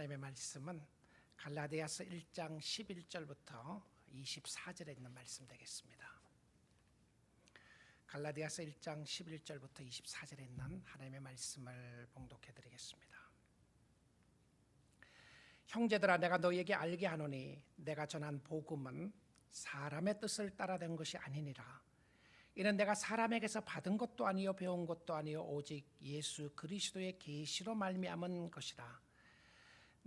하나님의 말씀은 갈라디아서 1장 11절부터 24절에 있는 말씀 되겠습니다. 갈라디아서 1장 11절부터 24절에 있는 하나님의 말씀을 봉독해 드리겠습니다. 형제들아, 내가 너희에게 알게 하노니 내가 전한 복음은 사람의 뜻을 따라 된 것이 아니니라. 이는 내가 사람에게서 받은 것도 아니요 배운 것도 아니요 오직 예수 그리스도의 계시로 말미암은 것이라.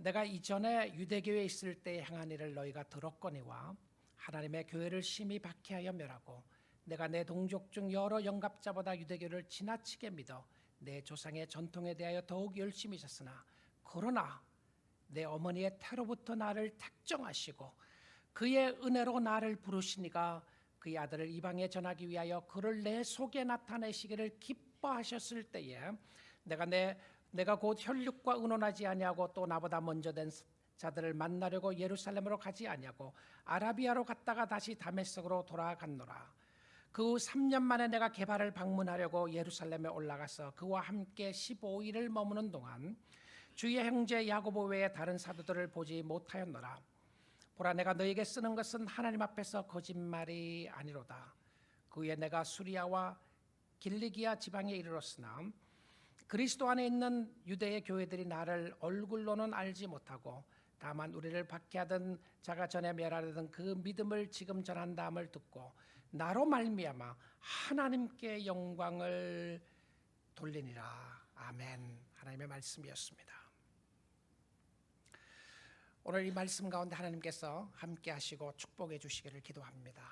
내가 이전에 유대교회에 있을 때 행한 일을 너희가 들었거니와 하나님의 교회를 심히 박해하여 멸하고 내가 내 동족 중 여러 영갑자보다 유대교를 지나치게 믿어 내 조상의 전통에 대하여 더욱 열심히 있었으나 그러나 내 어머니의 태로부터 나를 택정하시고 그의 은혜로 나를 부르시니가 그의 아들을 이방에 전하기 위하여 그를 내 속에 나타내시기를 기뻐하셨을 때에 내가 곧 혈육과 의논하지 아니하고 또 나보다 먼저 된 자들을 만나려고 예루살렘으로 가지 아니하고 아라비아로 갔다가 다시 다메섹으로 돌아갔노라. 그 후 3년 만에 내가 게바를 방문하려고 예루살렘에 올라가서 그와 함께 15일을 머무는 동안 주의 형제 야고보 외에 다른 사도들을 보지 못하였노라. 보라, 내가 너에게 쓰는 것은 하나님 앞에서 거짓말이 아니로다. 그 후에 내가 수리아와 길리기아 지방에 이르렀으나 그리스도 안에 있는 유대의 교회들이 나를 얼굴로는 알지 못하고 다만 우리를 박해하던 자가 전에 멸하려던 그 믿음을 지금 전한다함을 듣고 나로 말미암아 하나님께 영광을 돌리니라. 아멘. 하나님의 말씀이었습니다. 오늘 이 말씀 가운데 하나님께서 함께 하시고 축복해 주시기를 기도합니다.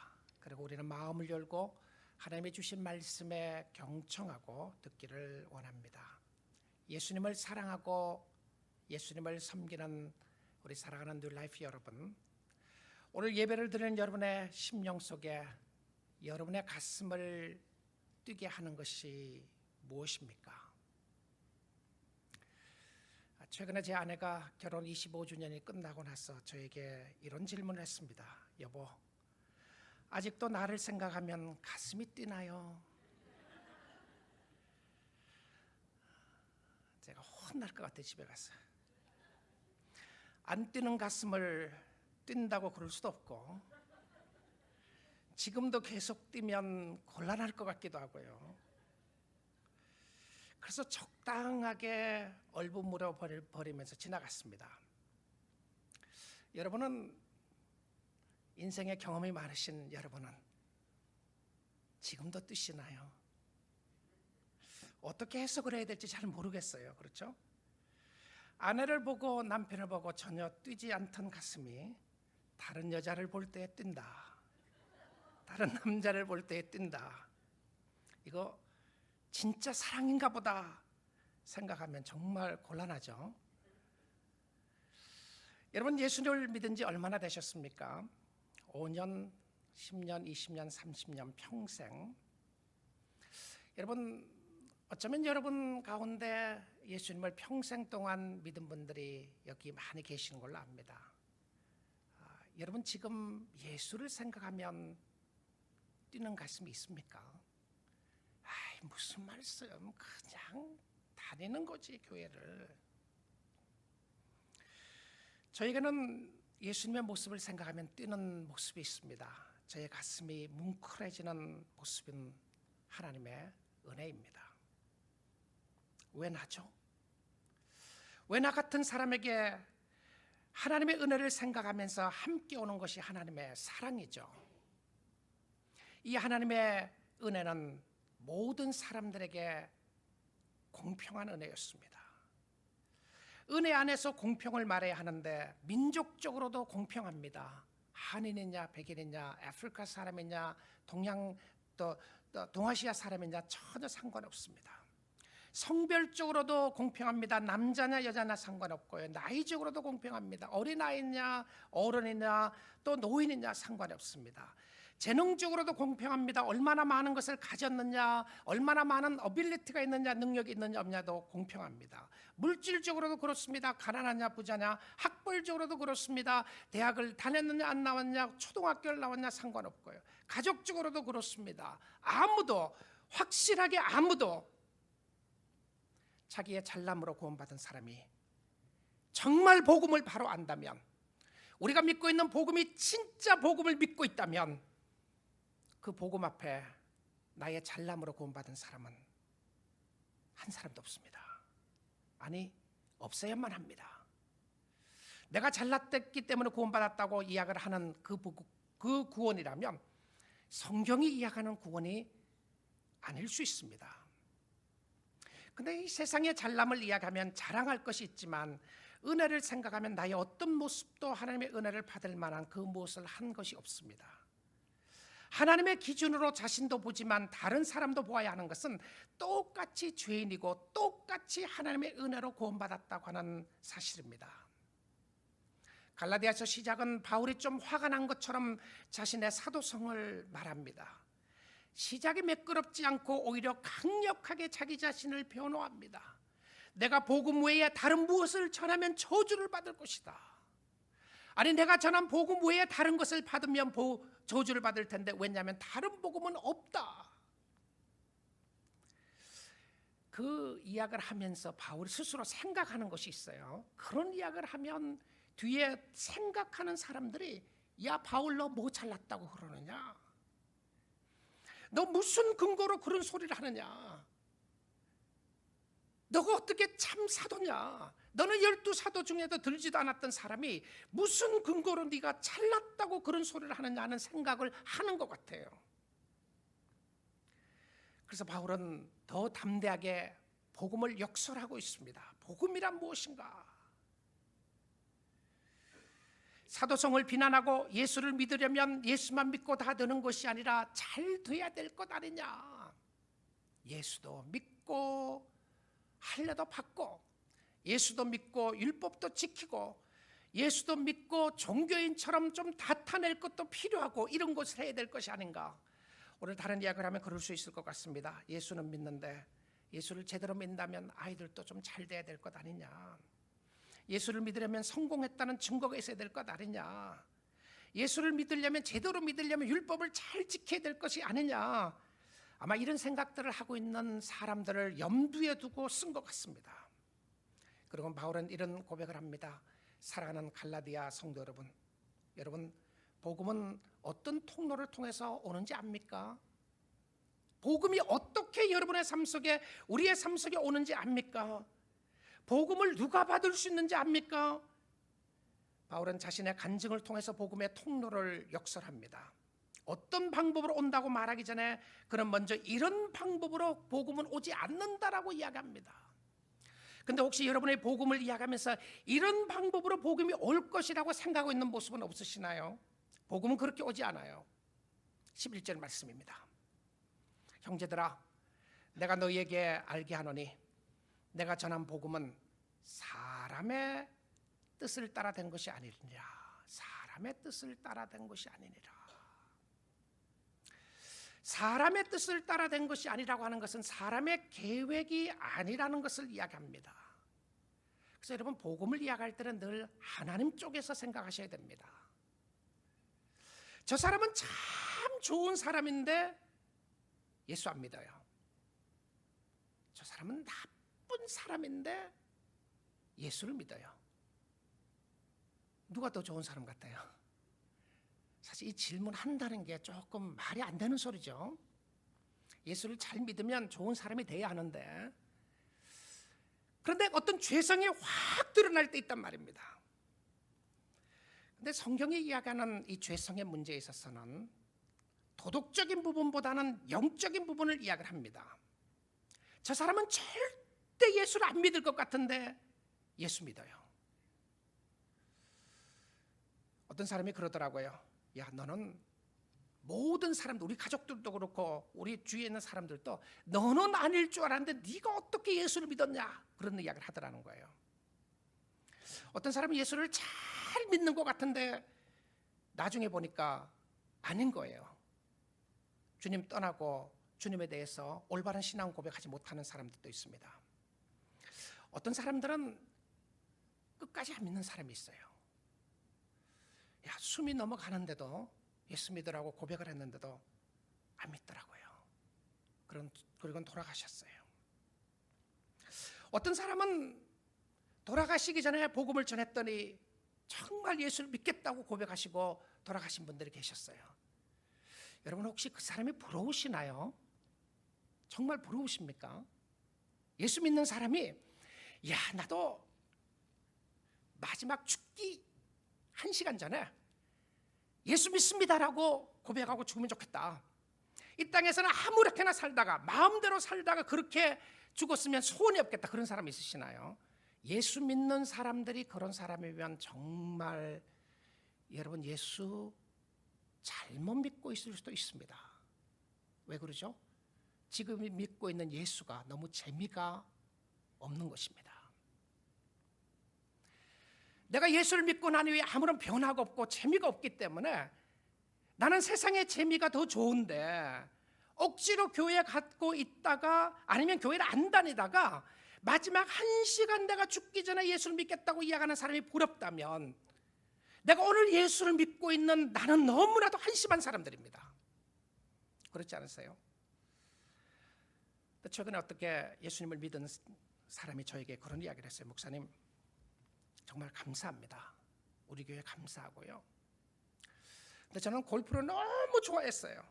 그리고 우리는 마음을 열고 하나님이 주신 말씀에 경청하고 듣기를 원합니다. 예수님을 사랑하고 예수님을 섬기는 우리 사랑하는 뉴라이프 여러분, 오늘 예배를 드리는 여러분의 심령 속에 여러분의 가슴을 뛰게 하는 것이 무엇입니까? 최근에 제 아내가 결혼 25주년이 끝나고 나서 저에게 이런 질문을 했습니다. 여보, 아직도 나를 생각하면 가슴이 뛰나요? 제가 혼날 것 같아 집에 가서. 안 뛰는 가슴을 뛴다고 그럴 수도 없고 지금도 계속 뛰면 곤란할 것 같기도 하고요. 그래서 적당하게 얼버무려 버리면서 지나갔습니다. 여러분은 인생의 경험이 많으신 여러분은 지금도 뛰시나요? 어떻게 해석을 해야 될지 잘 모르겠어요. 그렇죠? 아내를 보고 남편을 보고 전혀 뛰지 않던 가슴이 다른 여자를 볼 때 뛴다. 다른 남자를 볼 때 뛴다. 이거 진짜 사랑인가 보다 생각하면 정말 곤란하죠. 여러분, 예수님을 믿은 지 얼마나 되셨습니까? 5년, 10년, 20년, 30년, 평생. 여러분, 어쩌면 여러분 가운데 예수님을 평생 동안 믿은 분들이 여기 많이 계시는 걸로 압니다. 여러분, 지금 예수를 생각하면 뛰는 가슴이 있습니까? 무슨 말씀, 그냥 다니는 거지 교회를. 저에게는 예수님의 모습을 생각하면 뛰는 모습이 있습니다. 저의 가슴이 뭉클해지는 모습은 하나님의 은혜입니다. 왜 나죠? 왜 나 같은 사람에게 하나님의 은혜를 생각하면서 함께 오는 것이 하나님의 사랑이죠. 이 하나님의 은혜는 모든 사람들에게 공평한 은혜였습니다. 은혜 안에서 공평을 말해야 하는데 민족적으로도 공평합니다. 한인이냐 백인이냐 아프리카 사람이냐 동아시아 사람이냐 전혀 상관없습니다. 성별적으로도 공평합니다. 남자냐 여자냐 상관없고요. 나이적으로도 공평합니다. 어린아이냐 어른이냐 또 노인이냐 상관이 없습니다. 재능적으로도 공평합니다. 얼마나 많은 것을 가졌느냐, 얼마나 많은 어빌리티가 있느냐, 능력이 있느냐 없냐도 공평합니다. 물질적으로도 그렇습니다. 가난하냐 부자냐, 학벌적으로도 그렇습니다. 대학을 다녔느냐 안 나왔냐, 초등학교를 나왔냐 상관없고요. 가족적으로도 그렇습니다. 아무도 확실하게 아무도 자기의 잘남으로 구원받은 사람이 정말 복음을 바로 안다면, 우리가 믿고 있는 복음이 진짜 복음을 믿고 있다면 그 복음 앞에 나의 잘남으로 구원받은 사람은 한 사람도 없습니다. 아니, 없어야만 합니다. 내가 잘났기 때문에 구원받았다고 이야기를 하는 그 구원이라면 성경이 이야기하는 구원이 아닐 수 있습니다. 근데 이 세상의 잘남을 이야기하면 자랑할 것이 있지만 은혜를 생각하면 나의 어떤 모습도 하나님의 은혜를 받을 만한 그 무엇을 한 것이 없습니다. 하나님의 기준으로 자신도 보지만 다른 사람도 보아야 하는 것은 똑같이 죄인이고 똑같이 하나님의 은혜로 구원받았다고 하는 사실입니다. 갈라디아서 시작은 바울이 좀 화가 난 것처럼 자신의 사도성을 말합니다. 시작이 매끄럽지 않고 오히려 강력하게 자기 자신을 변호합니다. 내가 복음 외에 다른 무엇을 전하면 저주를 받을 것이다. 아니, 내가 전한 복음 외에 다른 것을 받으면 저주를 받을 텐데, 왜냐하면 다른 복음은 없다. 그 이야기를 하면서 바울이 스스로 생각하는 것이 있어요. 그런 이야기를 하면 뒤에 생각하는 사람들이, 야 바울 너 뭐 잘났다고 그러느냐, 너 무슨 근거로 그런 소리를 하느냐, 너가 어떻게 참 사도냐, 너는 12사도 중에도 들지도 않았던 사람이 무슨 근거로 네가 잘났다고 그런 소리를 하느냐 하는 생각을 하는 것 같아요. 그래서 바울은 더 담대하게 복음을 역설하고 있습니다. 복음이란 무엇인가? 사도성을 비난하고 예수를 믿으려면 예수만 믿고 다 되는 것이 아니라 잘 돼야 될 것 아니냐. 예수도 믿고 할례도 받고, 예수도 믿고 율법도 지키고, 예수도 믿고 종교인처럼 좀 나타낼 것도 필요하고, 이런 것을 해야 될 것이 아닌가. 오늘 다른 이야기를 하면 그럴 수 있을 것 같습니다. 예수는 믿는데 예수를 제대로 믿는다면 아이들도 좀 잘 돼야 될 것 아니냐. 예수를 믿으려면 성공했다는 증거가 있어야 될 것 아니냐. 예수를 믿으려면, 제대로 믿으려면 율법을 잘 지켜야 될 것이 아니냐. 아마 이런 생각들을 하고 있는 사람들을 염두에 두고 쓴 것 같습니다. 그리고 바울은 이런 고백을 합니다. 사랑하는 갈라디아 성도 여러분, 여러분 복음은 어떤 통로를 통해서 오는지 압니까? 복음이 어떻게 여러분의 삶 속에, 우리의 삶 속에 오는지 압니까? 복음을 누가 받을 수 있는지 압니까? 바울은 자신의 간증을 통해서 복음의 통로를 역설합니다. 어떤 방법으로 온다고 말하기 전에 그는 먼저 이런 방법으로 복음은 오지 않는다라고 이야기합니다. 근데 혹시 여러분의 복음을 이야기하면서 이런 방법으로 복음이 올 것이라고 생각하고 있는 모습은 없으시나요? 복음은 그렇게 오지 않아요. 11절 말씀입니다. 형제들아, 내가 너희에게 알게 하노니 내가 전한 복음은 사람의 뜻을 따라 된 것이 아니니라. 사람의 뜻을 따라 된 것이 아니니라. 사람의 뜻을 따라 된 것이 아니라고 하는 것은 사람의 계획이 아니라는 것을 이야기합니다. 그래서 여러분, 복음을 이야기할 때는 늘 하나님 쪽에서 생각하셔야 됩니다. 저 사람은 참 좋은 사람인데 예수 안 믿어요. 저 사람은 나쁜 사람인데 예수를 믿어요. 누가 더 좋은 사람 같아요? 사실 이 질문한다는 게 조금 말이 안 되는 소리죠. 예수를 잘 믿으면 좋은 사람이 돼야 하는데, 그런데 어떤 죄성이 확 드러날 때 있단 말입니다. 근데 성경이 이야기하는 이 죄성의 문제에 있어서는 도덕적인 부분보다는 영적인 부분을 이야기를 합니다. 저 사람은 절대 예수를 안 믿을 것 같은데 예수 믿어요. 어떤 사람이 그러더라고요. 야, 너는 모든 사람들, 우리 가족들도 그렇고 우리 주위에 있는 사람들도 너는 아닐 줄 알았는데 네가 어떻게 예수를 믿었냐, 그런 이야기를 하더라는 거예요. 어떤 사람은 예수를 잘 믿는 것 같은데 나중에 보니까 아닌 거예요. 주님 떠나고 주님에 대해서 올바른 신앙 고백하지 못하는 사람들도 있습니다. 어떤 사람들은 끝까지 안 믿는 사람이 있어요. 야, 숨이 넘어가는데도 예수 믿으라고 고백을 했는데도 안 믿더라고요. 그리고 돌아가셨어요. 어떤 사람은 돌아가시기 전에 복음을 전했더니 정말 예수를 믿겠다고 고백하시고 돌아가신 분들이 계셨어요. 여러분 혹시 그 사람이 부러우시나요? 정말 부러우십니까? 예수 믿는 사람이 야 나도 마지막 죽기 1시간 전에 예수 믿습니다라고 고백하고 죽으면 좋겠다. 이 땅에서는 아무렇게나 살다가 마음대로 살다가 그렇게 죽었으면 소원이 없겠다. 그런 사람 있으시나요? 예수 믿는 사람들이 그런 사람이면 정말 여러분 예수 잘못 믿고 있을 수도 있습니다. 왜 그러죠? 지금 믿고 있는 예수가 너무 재미가 없는 것입니다. 내가 예수를 믿고 난 이후에 아무런 변화가 없고 재미가 없기 때문에 나는 세상의 재미가 더 좋은데 억지로 교회 갖고 있다가 아니면 교회를 안 다니다가 마지막 1시간 내가 죽기 전에 예수를 믿겠다고 이야기하는 사람이 부럽다면 내가 오늘 예수를 믿고 있는 나는 너무나도 한심한 사람들입니다. 그렇지 않으세요? 최근에 어떻게 예수님을 믿은 사람이 저에게 그런 이야기를 했어요. 목사님 정말 감사합니다. 우리 교회 감사하고요. 근데 저는 골프를 너무 좋아했어요.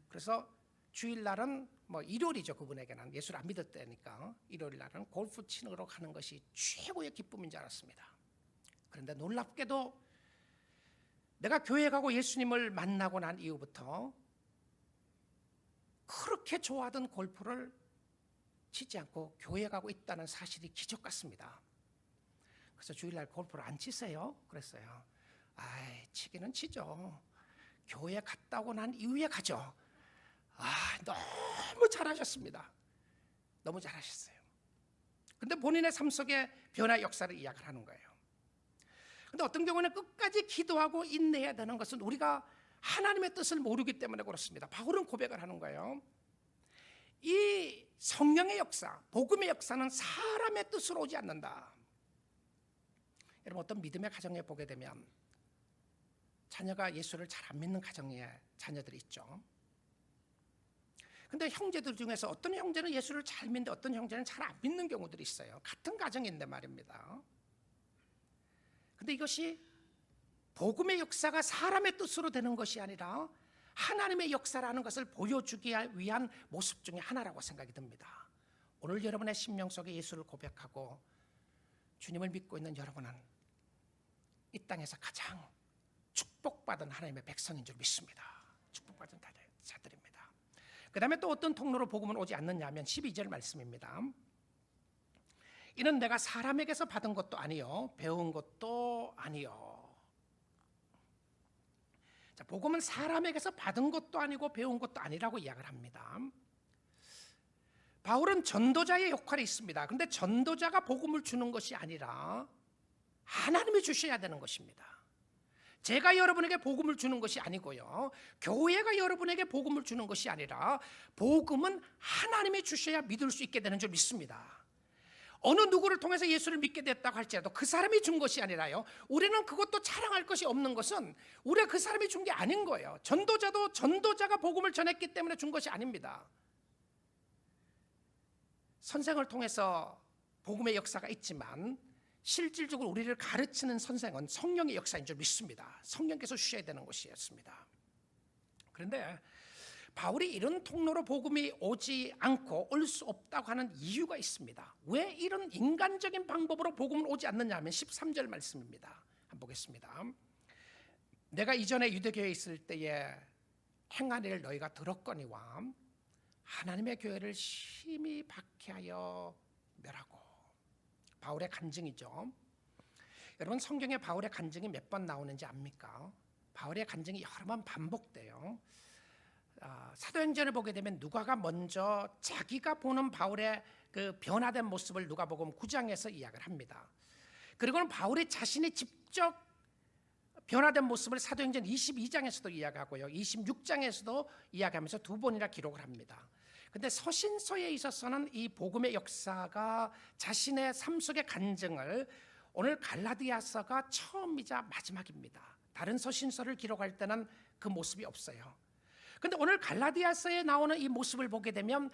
그래서 주일날은 일요일이죠. 그분에게는 예수를 안 믿을 때니까 일요일날은 골프 치러 가는 것이 최고의 기쁨인 줄 알았습니다. 그런데 놀랍게도 내가 교회 가고 예수님을 만나고 난 이후부터 그렇게 좋아하던 골프를 치지 않고 교회 가고 있다는 사실이 기적 같습니다. 그래서 주일날 골프를 안 치세요? 그랬어요. 아이 치기는 치죠. 교회 갔다 오고 난 이후에 가죠. 너무 잘하셨습니다. 너무 잘하셨어요. 근데 본인의 삶 속에 변화 역사를 이야기를 하는 거예요. 근데 어떤 경우는 끝까지 기도하고 인내해야 되는 것은 우리가 하나님의 뜻을 모르기 때문에 그렇습니다. 바울은 고백을 하는 거예요. 이 성령의 역사, 복음의 역사는 사람의 뜻으로 오지 않는다. 여러분 어떤 믿음의 가정에 보게 되면 자녀가 예수를 잘 안 믿는 가정에 자녀들이 있죠. 근데 형제들 중에서 어떤 형제는 예수를 잘 믿는데 어떤 형제는 잘 안 믿는 경우들이 있어요. 같은 가정인데 말입니다. 근데 이것이 복음의 역사가 사람의 뜻으로 되는 것이 아니라 하나님의 역사라는 것을 보여주기 위한 모습 중에 하나라고 생각이 듭니다. 오늘 여러분의 심령 속에 예수를 고백하고 주님을 믿고 있는 여러분은 이 땅에서 가장 축복받은 하나님의 백성인 줄 믿습니다. 축복받은 자들입니다. 그 다음에 또 어떤 통로로 복음은 오지 않느냐면 12절 말씀입니다. 이는 내가 사람에게서 받은 것도 아니요 배운 것도 아니요. 자, 복음은 사람에게서 받은 것도 아니고 배운 것도 아니라고 이야기를 합니다. 바울은 전도자의 역할이 있습니다. 그런데 전도자가 복음을 주는 것이 아니라 하나님이 주셔야 되는 것입니다. 제가 여러분에게 복음을 주는 것이 아니고요, 교회가 여러분에게 복음을 주는 것이 아니라 복음은 하나님이 주셔야 믿을 수 있게 되는 줄 믿습니다. 어느 누구를 통해서 예수를 믿게 됐다고 할지라도 그 사람이 준 것이 아니라요, 우리는 그것도 자랑할 것이 없는 것은 우리가 그 사람이 준 게 아닌 거예요. 전도자도 전도자가 복음을 전했기 때문에 준 것이 아닙니다. 선생을 통해서 복음의 역사가 있지만 실질적으로 우리를 가르치는 선생은 성령의 역사인 줄 믿습니다. 성령께서 주셔야 되는 것이었습니다. 그런데 바울이 이런 통로로 복음이 오지 않고 올 수 없다고 하는 이유가 있습니다. 왜 이런 인간적인 방법으로 복음은 오지 않느냐 하면 13절 말씀입니다. 한번 보겠습니다. 내가 이전에 유대교회에 있을 때에 행한 일을 너희가 들었거니와 하나님의 교회를 심히 박해하여 멸하고. 바울의 간증이죠. 여러분 성경에 바울의 간증이 몇 번 나오는지 압니까? 바울의 간증이 여러 번 반복돼요. 사도행전을 보게 되면 누가가 먼저 자기가 보는 바울의 그 변화된 모습을 누가복음 9장에서 이야기를 합니다. 그리고는 바울이 자신이 직접 변화된 모습을 사도행전 22장에서도 이야기하고요, 26장에서도 이야기하면서 두 번이나 기록을 합니다. 근데 서신서에 있어서는 이 복음의 역사가 자신의 삶 속의 간증을 오늘 갈라디아서가 처음이자 마지막입니다. 다른 서신서를 기록할 때는 그 모습이 없어요. 근데 오늘 갈라디아서에 나오는 이 모습을 보게 되면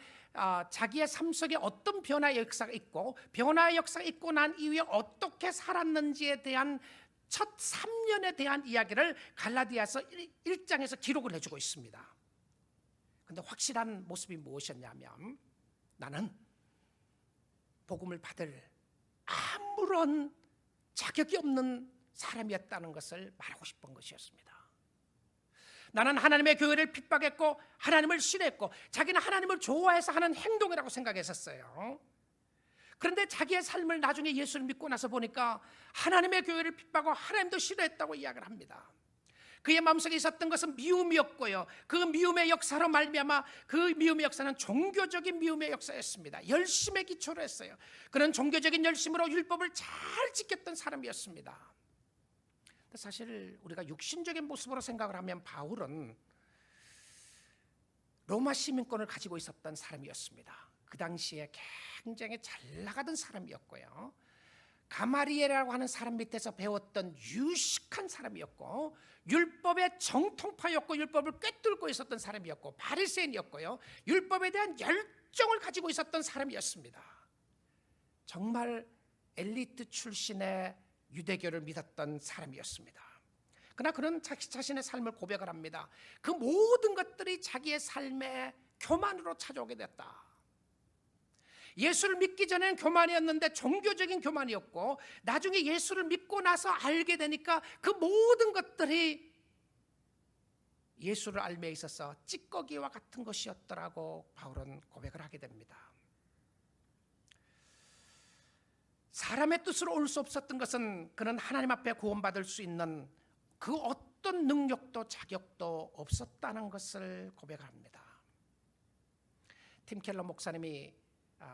자기의 삶 속에 어떤 변화의 역사가 있고, 변화의 역사가 있고 난 이후에 어떻게 살았는지에 대한 첫 3년에 대한 이야기를 갈라디아서 1장에서 기록을 해주고 있습니다. 근데 확실한 모습이 무엇이었냐면, 나는 복음을 받을 아무런 자격이 없는 사람이었다는 것을 말하고 싶은 것이었습니다. 나는 하나님의 교회를 핍박했고 하나님을 싫어했고 자기는 하나님을 좋아해서 하는 행동이라고 생각했었어요. 그런데 자기의 삶을 나중에 예수를 믿고 나서 보니까 하나님의 교회를 핍박하고 하나님도 싫어했다고 이야기를 합니다. 그의 마음속에 있었던 것은 미움이었고요, 그 미움의 역사로 말미암아 그 미움의 역사는 종교적인 미움의 역사였습니다. 열심에 기초로 했어요. 그런 종교적인 열심으로 율법을 잘 지켰던 사람이었습니다. 사실 우리가 육신적인 모습으로 생각을 하면 바울은 로마 시민권을 가지고 있었던 사람이었습니다. 그 당시에 굉장히 잘 나가던 사람이었고요, 가마리엘이라고 하는 사람 밑에서 배웠던 유식한 사람이었고, 율법의 정통파였고 율법을 꿰뚫고 있었던 사람이었고, 바리새인이었고요, 율법에 대한 열정을 가지고 있었던 사람이었습니다. 정말 엘리트 출신의 유대교를 믿었던 사람이었습니다. 그러나 그는 자신의 삶을 고백을 합니다. 그 모든 것들이 자기의 삶의 교만으로 찾아오게 됐다. 예수를 믿기 전에는 교만이었는데 종교적인 교만이었고, 나중에 예수를 믿고 나서 알게 되니까 그 모든 것들이 예수를 알미에 있어서 찌꺼기와 같은 것이었더라고 바울은 고백을 하게 됩니다. 사람의 뜻으로 올 수 없었던 것은 그는 하나님 앞에 구원받을 수 있는 그 어떤 능력도 자격도 없었다는 것을 고백합니다. 팀 켈러 목사님이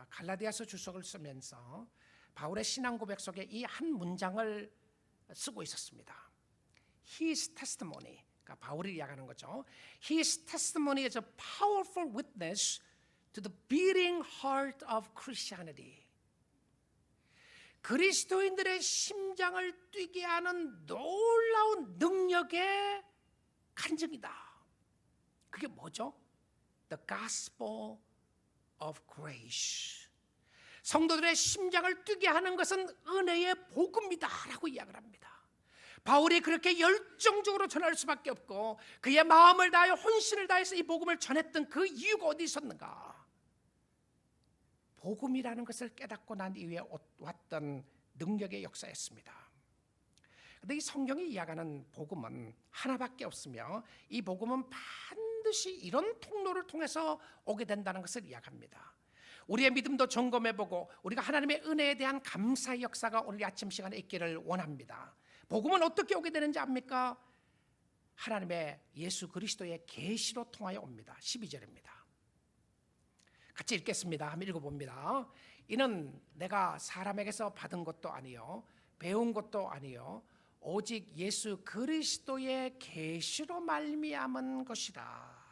갈라디아서 주석을 쓰면서 바울의 신앙 고백 속에 이 한 문장을 쓰고 있었습니다. His testimony, 그러니까 바울이 이야기하는 거죠. His testimony is a powerful witness to the beating heart of Christianity. 그리스도인들의 심장을 뛰게 하는 놀라운 능력의 간증이다. 그게 뭐죠? The gospel of grace. 성도들의 심장을 뛰게 하는 것은 은혜의 복음이다라고 이야기를 합니다. 바울이 그렇게 열정적으로 전할 수밖에 없고 그의 마음을 다하여 혼신을 다해서 이 복음을 전했던 그 이유가 어디 있었는가? 복음이라는 것을 깨닫고 난 이후에 왔던 능력의 역사였습니다. 그런데 이 성경이 이야기하는 복음은 하나밖에 없으며 이 복음은 반드시 이런 통로를 통해서 오게 된다는 것을 이야기합니다. 우리의 믿음도 점검해보고 우리가 하나님의 은혜에 대한 감사의 역사가 오늘 아침 시간에 있기를 원합니다. 복음은 어떻게 오게 되는지 압니까? 하나님의 예수 그리스도의 계시로 통하여 옵니다. 12절입니다. 같이 읽겠습니다. 한번 읽어봅니다. 이는 내가 사람에게서 받은 것도 아니요 배운 것도 아니요 오직 예수 그리스도의 계시로 말미암은 것이다.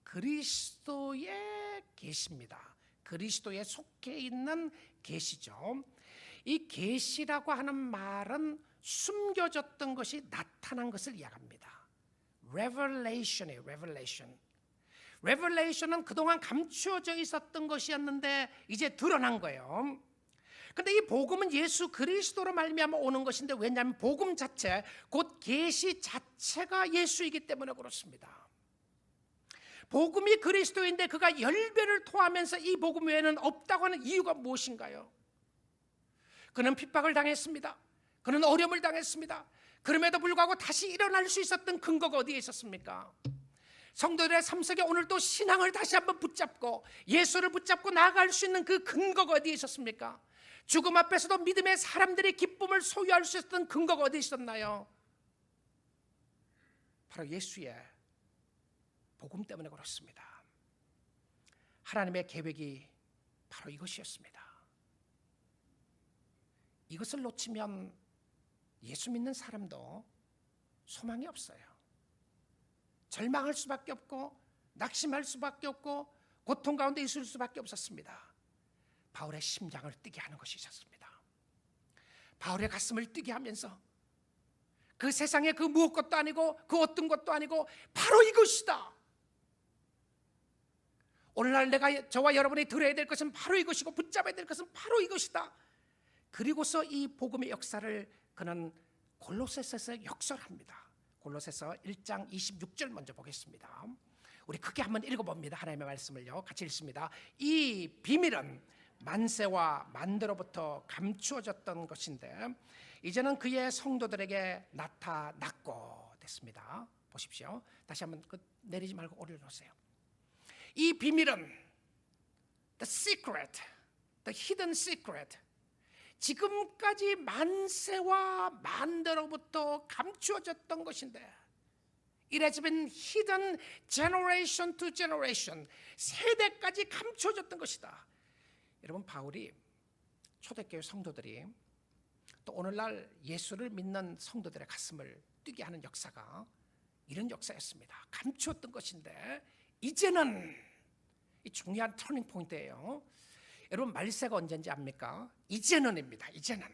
그리스도의 계시입니다. 그리스도에 속해 있는 계시죠. 이 계시라고 하는 말은 숨겨졌던 것이 나타난 것을 이야기합니다. Revelation이에요. Revelation. Revelation은 그동안 감추어져 있었던 것이었는데 이제 드러난 거예요. 그런데 이 복음은 예수 그리스도로 말미암아 오는 것인데, 왜냐하면 복음 자체, 곧 계시 자체가 예수이기 때문에 그렇습니다. 복음이 그리스도인데 그가 열배를 토하면서 이 복음 외에는 없다고 하는 이유가 무엇인가요? 그는 핍박을 당했습니다. 그는 어려움을 당했습니다. 그럼에도 불구하고 다시 일어날 수 있었던 근거가 어디에 있었습니까? 성도들의 삶 속에 오늘도 신앙을 다시 한번 붙잡고 예수를 붙잡고 나아갈 수 있는 그 근거가 어디에 있었습니까? 죽음 앞에서도 믿음의 사람들이 기쁨을 소유할 수 있었던 근거가 어디에 있었나요? 바로 예수의 복음 때문에 그렇습니다. 하나님의 계획이 바로 이것이었습니다. 이것을 놓치면 예수 믿는 사람도 소망이 없어요. 절망할 수밖에 없고 낙심할 수밖에 없고 고통 가운데 있을 수밖에 없었습니다. 바울의 심장을 뛰게 하는 것이 있었습니다. 바울의 가슴을 뛰게 하면서 그 세상에 그 무엇 것도 아니고 그 어떤 것도 아니고 바로 이것이다. 오늘날 내가 저와 여러분이 들어야 될 것은 바로 이것이고 붙잡아야 될 것은 바로 이것이다. 그리고서 이 복음의 역사를 그는 골로새서에서 역설합니다. 골로새서 1장 26절 먼저 보겠습니다. 우리 크게 한번 읽어봅니다. 하나님의 말씀을요. 같이 읽습니다. 이 비밀은 만세와 만대로부터 감추어졌던 것인데 이제는 그의 성도들에게 나타났고 됐습니다. 보십시오. 다시 한번 내리지 말고 올려놓으세요. 이 비밀은 the secret, the hidden secret, 지금까지 만세와 만대로부터 감추어졌던 것인데 It has been hidden generation to generation, 세대까지 감추어졌던 것이다. 여러분, 바울이 초대교회 성도들이 또 오늘날 예수를 믿는 성도들의 가슴을 뛰게 하는 역사가 이런 역사였습니다. 감추었던 것인데 이제는, 이 중요한 터닝 포인트예요. 여러분, 말세가 언제인지 압니까? 이제는입니다. 이제는.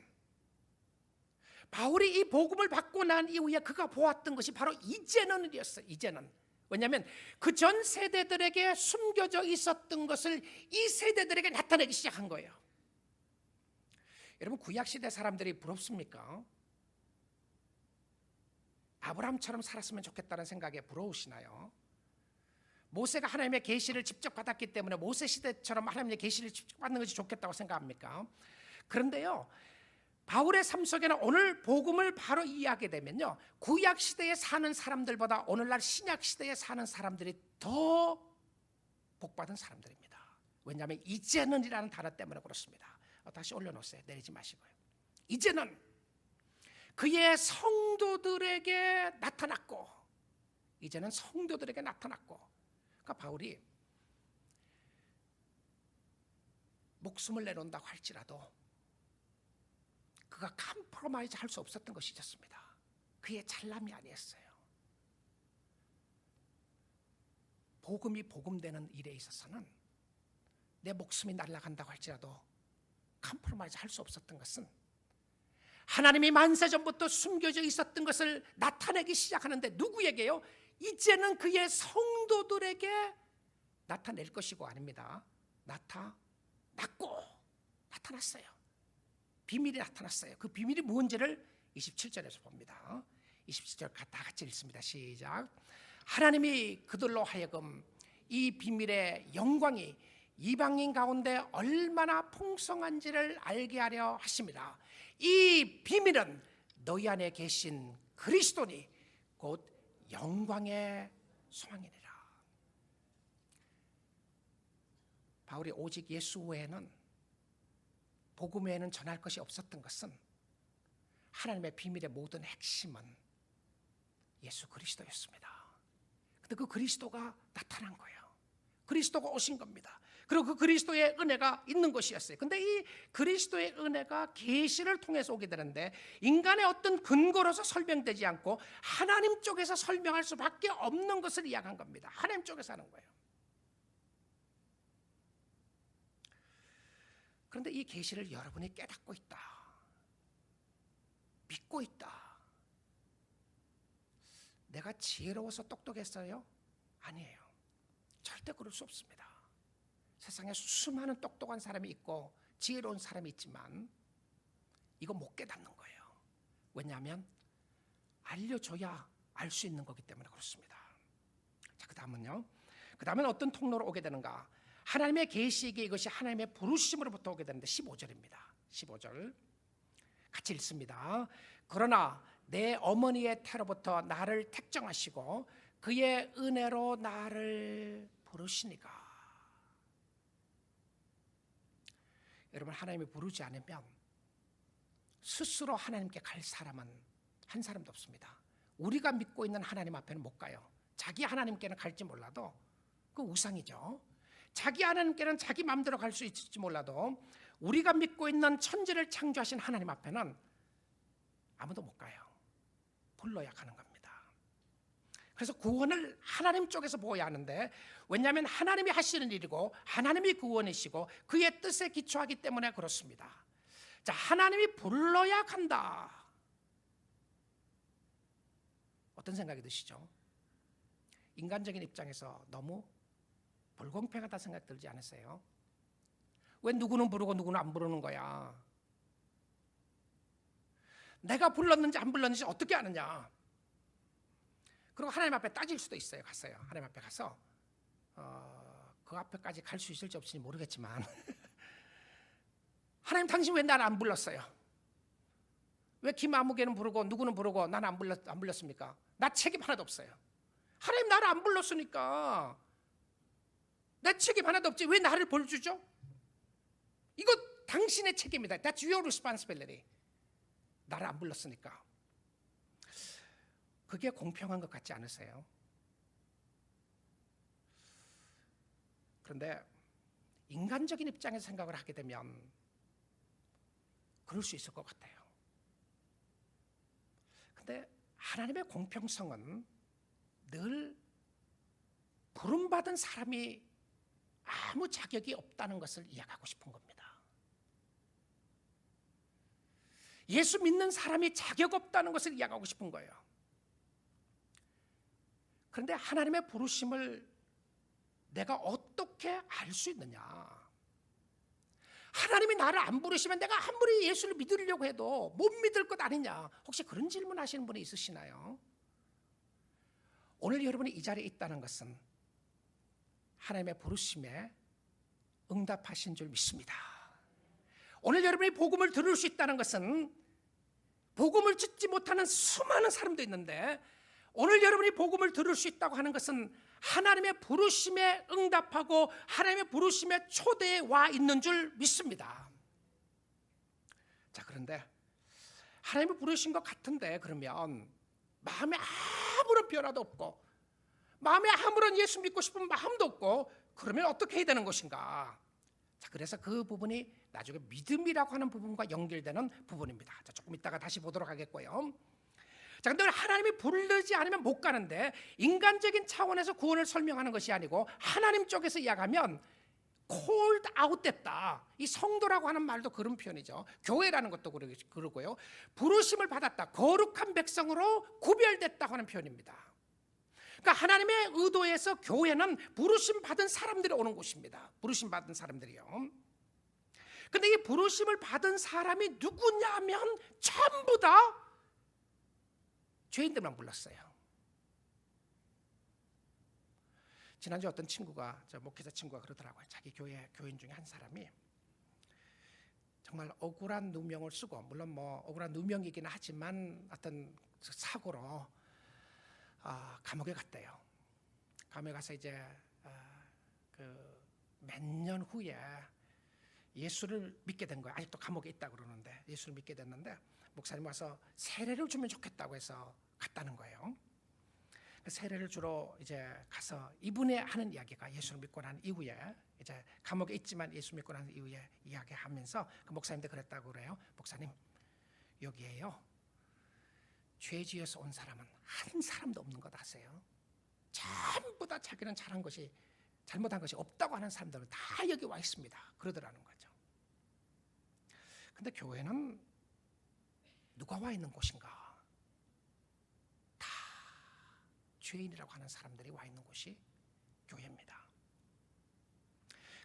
바울이 이 복음을 받고 난 이후에 그가 보았던 것이 바로 이제는이었어요. 이제는. 왜냐하면 그 전 세대들에게 숨겨져 있었던 것을 이 세대들에게 나타내기 시작한 거예요. 여러분, 구약시대 사람들이 부럽습니까? 아브라함처럼 살았으면 좋겠다는 생각에 부러우시나요? 모세가 하나님의 계시를 직접 받았기 때문에 모세 시대처럼 하나님의 계시를 직접 받는 것이 좋겠다고 생각합니까? 그런데요, 바울의 삶 속에는 오늘 복음을 바로 이해하게 되면요, 구약 시대에 사는 사람들보다 오늘날 신약 시대에 사는 사람들이 더 복받은 사람들입니다. 왜냐하면 이제는이라는 단어 때문에 그렇습니다. 다시 올려놓으세요. 내리지 마시고요. 이제는 그의 성도들에게 나타났고, 이제는 성도들에게 나타났고, 그러니까 바울이 목숨을 내놓는다고 할지라도 그가 컴프로마이즈 할 수 없었던 것이 있었습니다. 그의 잘남이 아니었어요. 복음이 복음되는 일에 있어서는 내 목숨이 날아간다고 할지라도 컴프로마이즈 할 수 없었던 것은 하나님이 만세전부터 숨겨져 있었던 것을 나타내기 시작하는데 누구에게요? 이제는 그의 성도들에게 나타낼 것이고 아닙니다. 나타났어요. 비밀이 나타났어요. 그 비밀이 뭔지를 27절에서 봅니다. 27절 다 같이 읽습니다. 시작. 하나님이 그들로 하여금 이 비밀의 영광이 이방인 가운데 얼마나 풍성한지를 알게 하려 하심이라. 이 비밀은 너희 안에 계신 그리스도니 곧 영광의 소망이니라. 바울이 오직 예수 외에는, 복음 외에는 전할 것이 없었던 것은 하나님의 비밀의 모든 핵심은 예수 그리스도였습니다. 근데 그 그리스도가 나타난 거예요. 그리스도가 오신 겁니다. 그리고 그 그리스도의 은혜가 있는 것이었어요. 근데 이 그리스도의 은혜가 계시를 통해서 오게 되는데 인간의 어떤 근거로서 설명되지 않고 하나님 쪽에서 설명할 수밖에 없는 것을 이야기한 겁니다. 하나님 쪽에서 하는 거예요. 그런데 이 계시를 여러분이 깨닫고 있다, 믿고 있다. 내가 지혜로워서 똑똑했어요? 아니에요. 절대 그럴 수 없습니다. 세상에 수많은 똑똑한 사람이 있고 지혜로운 사람이 있지만 이거 못 깨닫는 거예요. 왜냐하면 알려줘야 알 수 있는 거기 때문에 그렇습니다. 자, 그 다음은 어떤 통로로 오게 되는가? 하나님의 계시에게 이것이 하나님의 부르심으로부터 오게 되는데 15절입니다. 15절 같이 읽습니다. 그러나 내 어머니의 태로부터 나를 택정하시고 그의 은혜로 나를 부르시니까. 여러분, 하나님이 부르지 않으면 스스로 하나님께 갈 사람은 한 사람도 없습니다. 우리가 믿고 있는 하나님 앞에는 못 가요. 자기 하나님께는 갈지 몰라도 그 우상이죠. 자기 하나님께는 자기 마음대로 갈 수 있을지 몰라도 우리가 믿고 있는 천지를 창조하신 하나님 앞에는 아무도 못 가요. 불러야 가는 겁니다. 그래서 구원을 하나님 쪽에서 보아야 하는데, 왜냐하면 하나님이 하시는 일이고 하나님이 구원이시고 그의 뜻에 기초하기 때문에 그렇습니다. 자, 하나님이 불러야 간다. 어떤 생각이 드시죠? 인간적인 입장에서 너무 불공평하다 생각 들지 않으세요? 왜 누구는 부르고 누구는 안 부르는 거야? 내가 불렀는지 안 불렀는지 어떻게 아느냐? 그리고 하나님 앞에 따질 수도 있어요. 갔어요. 하나님 앞에 가서 그 앞에까지 갈 수 있을지 없을지 모르겠지만 하나님 당신 왜 나를 안 불렀어요? 왜 김아무개는 부르고 누구는 부르고 나는 안 불렀습니까? 나 책임 하나도 없어요. 하나님 나를 안 불렀으니까 내 책임 하나도 없지 왜 나를 벌 주죠? 이거 당신의 책임이다. That's your responsibility. 나를 안 불렀으니까. 그게 공평한 것 같지 않으세요? 그런데 인간적인 입장에서 생각을 하게 되면 그럴 수 있을 것 같아요. 근데 하나님의 공평성은 늘 부름받은 사람이 아무 자격이 없다는 것을 이야기하고 싶은 겁니다. 예수 믿는 사람이 자격 없다는 것을 이야기하고 싶은 거예요. 그런데 하나님의 부르심을 내가 어떻게 알 수 있느냐? 하나님이 나를 안 부르시면 내가 아무리 예수를 믿으려고 해도 못 믿을 것 아니냐? 혹시 그런 질문 하시는 분이 있으시나요? 오늘 여러분이 이 자리에 있다는 것은 하나님의 부르심에 응답하신 줄 믿습니다. 오늘 여러분이 복음을 들을 수 있다는 것은 복음을 듣지 못하는 수많은 사람도 있는데 오늘 여러분이 복음을 들을 수 있다고 하는 것은 하나님의 부르심에 응답하고 하나님의 부르심의 초대에 와 있는 줄 믿습니다. 자, 그런데 하나님의 부르신 것 같은데 그러면 마음에 아무런 변화도 없고 마음에 아무런 예수 믿고 싶은 마음도 없고 그러면 어떻게 해야 되는 것인가? 자, 그래서 그 부분이 나중에 믿음이라고 하는 부분과 연결되는 부분입니다. 자, 조금 이따가 다시 보도록 하겠고요. 자, 근데 하나님이 부르지 않으면 못 가는데 인간적인 차원에서 구원을 설명하는 것이 아니고 하나님 쪽에서 이야기하면 called out 됐다. 이 성도라고 하는 말도 그런 표현이죠. 교회라는 것도 그러고요. 부르심을 받았다. 거룩한 백성으로 구별됐다고 하는 표현입니다. 그러니까 하나님의 의도에서 교회는 부르심 받은 사람들이 오는 곳입니다. 부르심 받은 사람들이요. 근데 이 부르심을 받은 사람이 누구냐면 전부 다 죄인들만 불렀어요. 지난주 어떤 친구가, 저 목회자 친구가 그러더라고요. 자기 교회 교인 중에 한 사람이 정말 억울한 누명을 쓰고, 물론 뭐 억울한 누명이긴 하지만 어떤 사고로 감옥에 갔대요. 감옥에 가서 이제 그 몇 년 후에 예수를 믿게 된 거예요. 아직도 감옥에 있다 그러는데 예수를 믿게 됐는데 목사님 와서 세례를 주면 좋겠다고 해서 갔다는 거예요. 세례를 주러 이제 가서 이분이 하는 이야기가 예수를 믿고 난 이후에 이제 감옥에 있지만 예수 믿고 난 이후에 이야기하면서 그 목사님도 그랬다고 그래요. 목사님, 여기에요, 죄 지어서 온 사람은 한 사람도 없는 것 아세요? 전부 다 자기는 잘못한 것이 없다고 하는 사람들은 다 여기 와 있습니다. 그러더라는 거죠. 근데 교회는 누가 와 있는 곳인가? 다 죄인이라고 하는 사람들이 와 있는 곳이 교회입니다.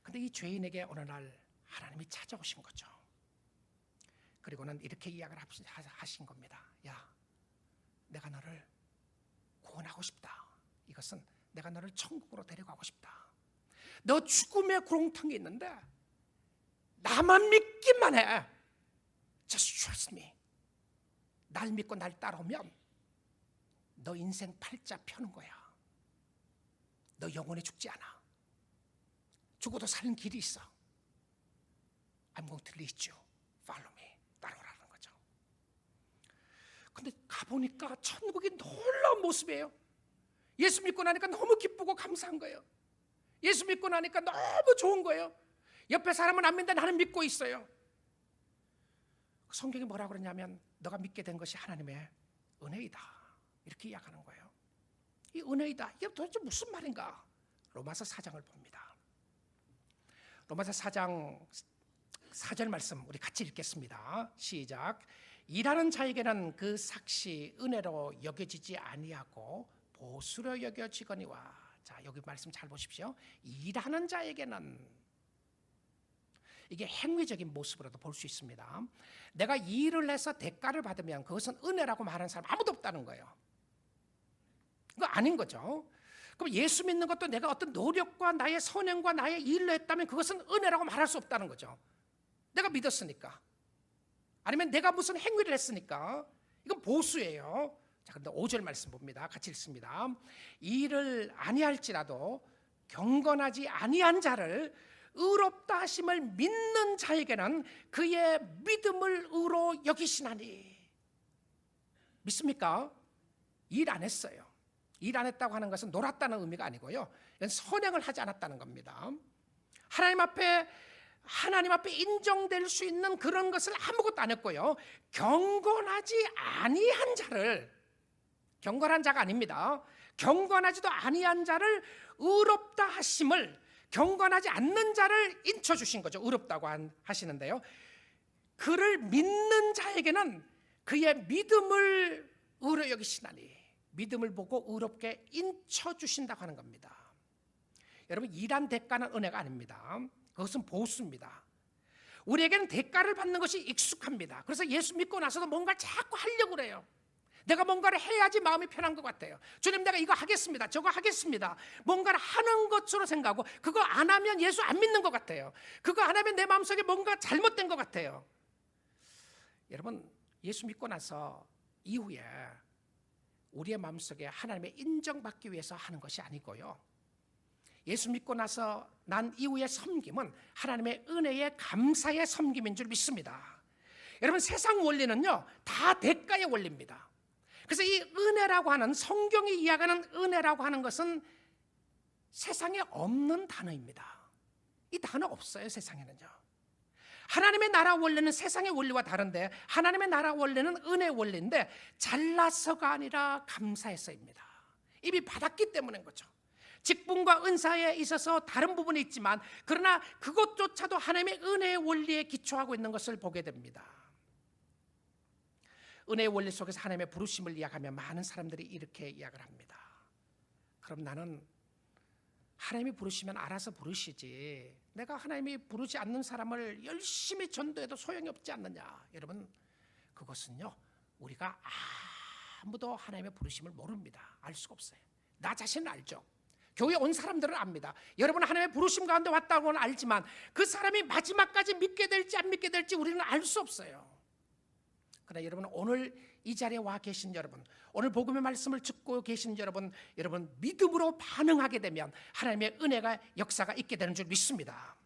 근데 이 죄인에게 어느 날 하나님이 찾아오신 거죠. 그리고는 이렇게 이야기를 하신 겁니다. 야, 내가 너를 구원하고 싶다. 이것은 내가 너를 천국으로 데려가고 싶다. 너 죽음의 구렁텅이 있는데 나만 믿기만 해. Just trust me. 날 믿고 날 따라오면 너 인생 팔자 펴는 거야. 너 영원히 죽지 않아. 죽어도 사는 길이 있어. I'm going to lead you. Follow me. 따라오라는 거죠. 근데 가보니까 천국이 놀라운 모습이에요. 예수 믿고 나니까 너무 기쁘고 감사한 거예요. 예수 믿고 나니까 너무 좋은 거예요. 옆에 사람은 안 믿는데 나는 믿고 있어요. 성경이 뭐라고 그러냐면 너가 믿게 된 것이 하나님의 은혜이다. 이렇게 이야기하는 거예요. 이 은혜이다. 이게 도대체 무슨 말인가? 로마서 4장을 봅니다. 로마서 4장 4절 말씀 우리 같이 읽겠습니다. 시작. 일하는 자에게는 그 삭시 은혜로 여겨지지 아니하고 보수로 여겨지거니와 자, 여기 말씀 잘 보십시오. 일하는 자에게는 이게 행위적인 모습으로도 볼 수 있습니다. 내가 일을 해서 대가를 받으면 그것은 은혜라고 말하는 사람 아무도 없다는 거예요. 그거 아닌 거죠. 그럼 예수 믿는 것도 내가 어떤 노력과 나의 선행과 나의 일로 했다면 그것은 은혜라고 말할 수 없다는 거죠. 내가 믿었으니까. 아니면 내가 무슨 행위를 했으니까. 이건 보수예요. 자, 그런데 5절 말씀 봅니다. 같이 읽습니다. 일을 아니할지라도 경건하지 아니한 자를 의롭다 하심을 믿는 자에게는 그의 믿음을 의로 여기시나니. 믿습니까? 일 안 했어요. 일 안 했다고 하는 것은 놀았다는 의미가 아니고요, 이건 선행을 하지 않았다는 겁니다. 하나님 앞에 인정될 수 있는 그런 것을 아무것도 안 했고요, 경건하지 아니한 자를, 경건한 자가 아닙니다, 경건하지도 아니한 자를 의롭다 하심을, 경건하지 않는 자를 인쳐주신 거죠. 의롭다고 하시는데요, 그를 믿는 자에게는 그의 믿음을 의로 여기시나니. 믿음을 보고 의롭게 인쳐주신다고 하는 겁니다. 여러분, 일한 대가는 은혜가 아닙니다. 그것은 보수입니다. 우리에게는 대가를 받는 것이 익숙합니다. 그래서 예수 믿고 나서도 뭔가 자꾸 하려고 그래요. 내가 뭔가를 해야지 마음이 편한 것 같아요. 주님, 내가 이거 하겠습니다, 저거 하겠습니다. 뭔가를 하는 것으로 생각하고, 그거 안 하면 예수 안 믿는 것 같아요. 그거 안 하면 내 마음속에 뭔가 잘못된 것 같아요. 여러분, 예수 믿고 나서 이후에 우리의 마음속에 하나님의 인정받기 위해서 하는 것이 아니고요, 예수 믿고 나서 난 이후의 섬김은 하나님의 은혜의 감사의 섬김인 줄 믿습니다. 여러분, 세상 원리는요 다 대가의 원리입니다. 그래서 이 은혜라고 하는, 성경이 이야기하는 은혜라고 하는 것은 세상에 없는 단어입니다. 이 단어 없어요, 세상에는요. 하나님의 나라 원리는 세상의 원리와 다른데, 하나님의 나라 원리는 은혜의 원리인데 잘나서가 아니라 감사해서입니다. 이미 받았기 때문인 거죠. 직분과 은사에 있어서 다른 부분이 있지만, 그러나 그것조차도 하나님의 은혜의 원리에 기초하고 있는 것을 보게 됩니다. 은혜의 원리 속에서 하나님의 부르심을 이야기하면 많은 사람들이 이렇게 이야기를 합니다. 그럼 나는 하나님이 부르시면 알아서 부르시지, 내가 하나님이 부르지 않는 사람을 열심히 전도해도 소용이 없지 않느냐. 여러분, 그것은요 우리가 아무도 하나님의 부르심을 모릅니다. 알 수가 없어요. 나 자신은 알죠. 교회 온 사람들은 압니다. 여러분, 하나님의 부르심 가운데 왔다고는 알지만 그 사람이 마지막까지 믿게 될지 안 믿게 될지 우리는 알 수 없어요. 그러나 여러분, 오늘 이 자리에 와 계신 여러분, 오늘 복음의 말씀을 듣고 계신 여러분 믿음으로 반응하게 되면 하나님의 은혜가, 역사가 있게 되는 줄 믿습니다.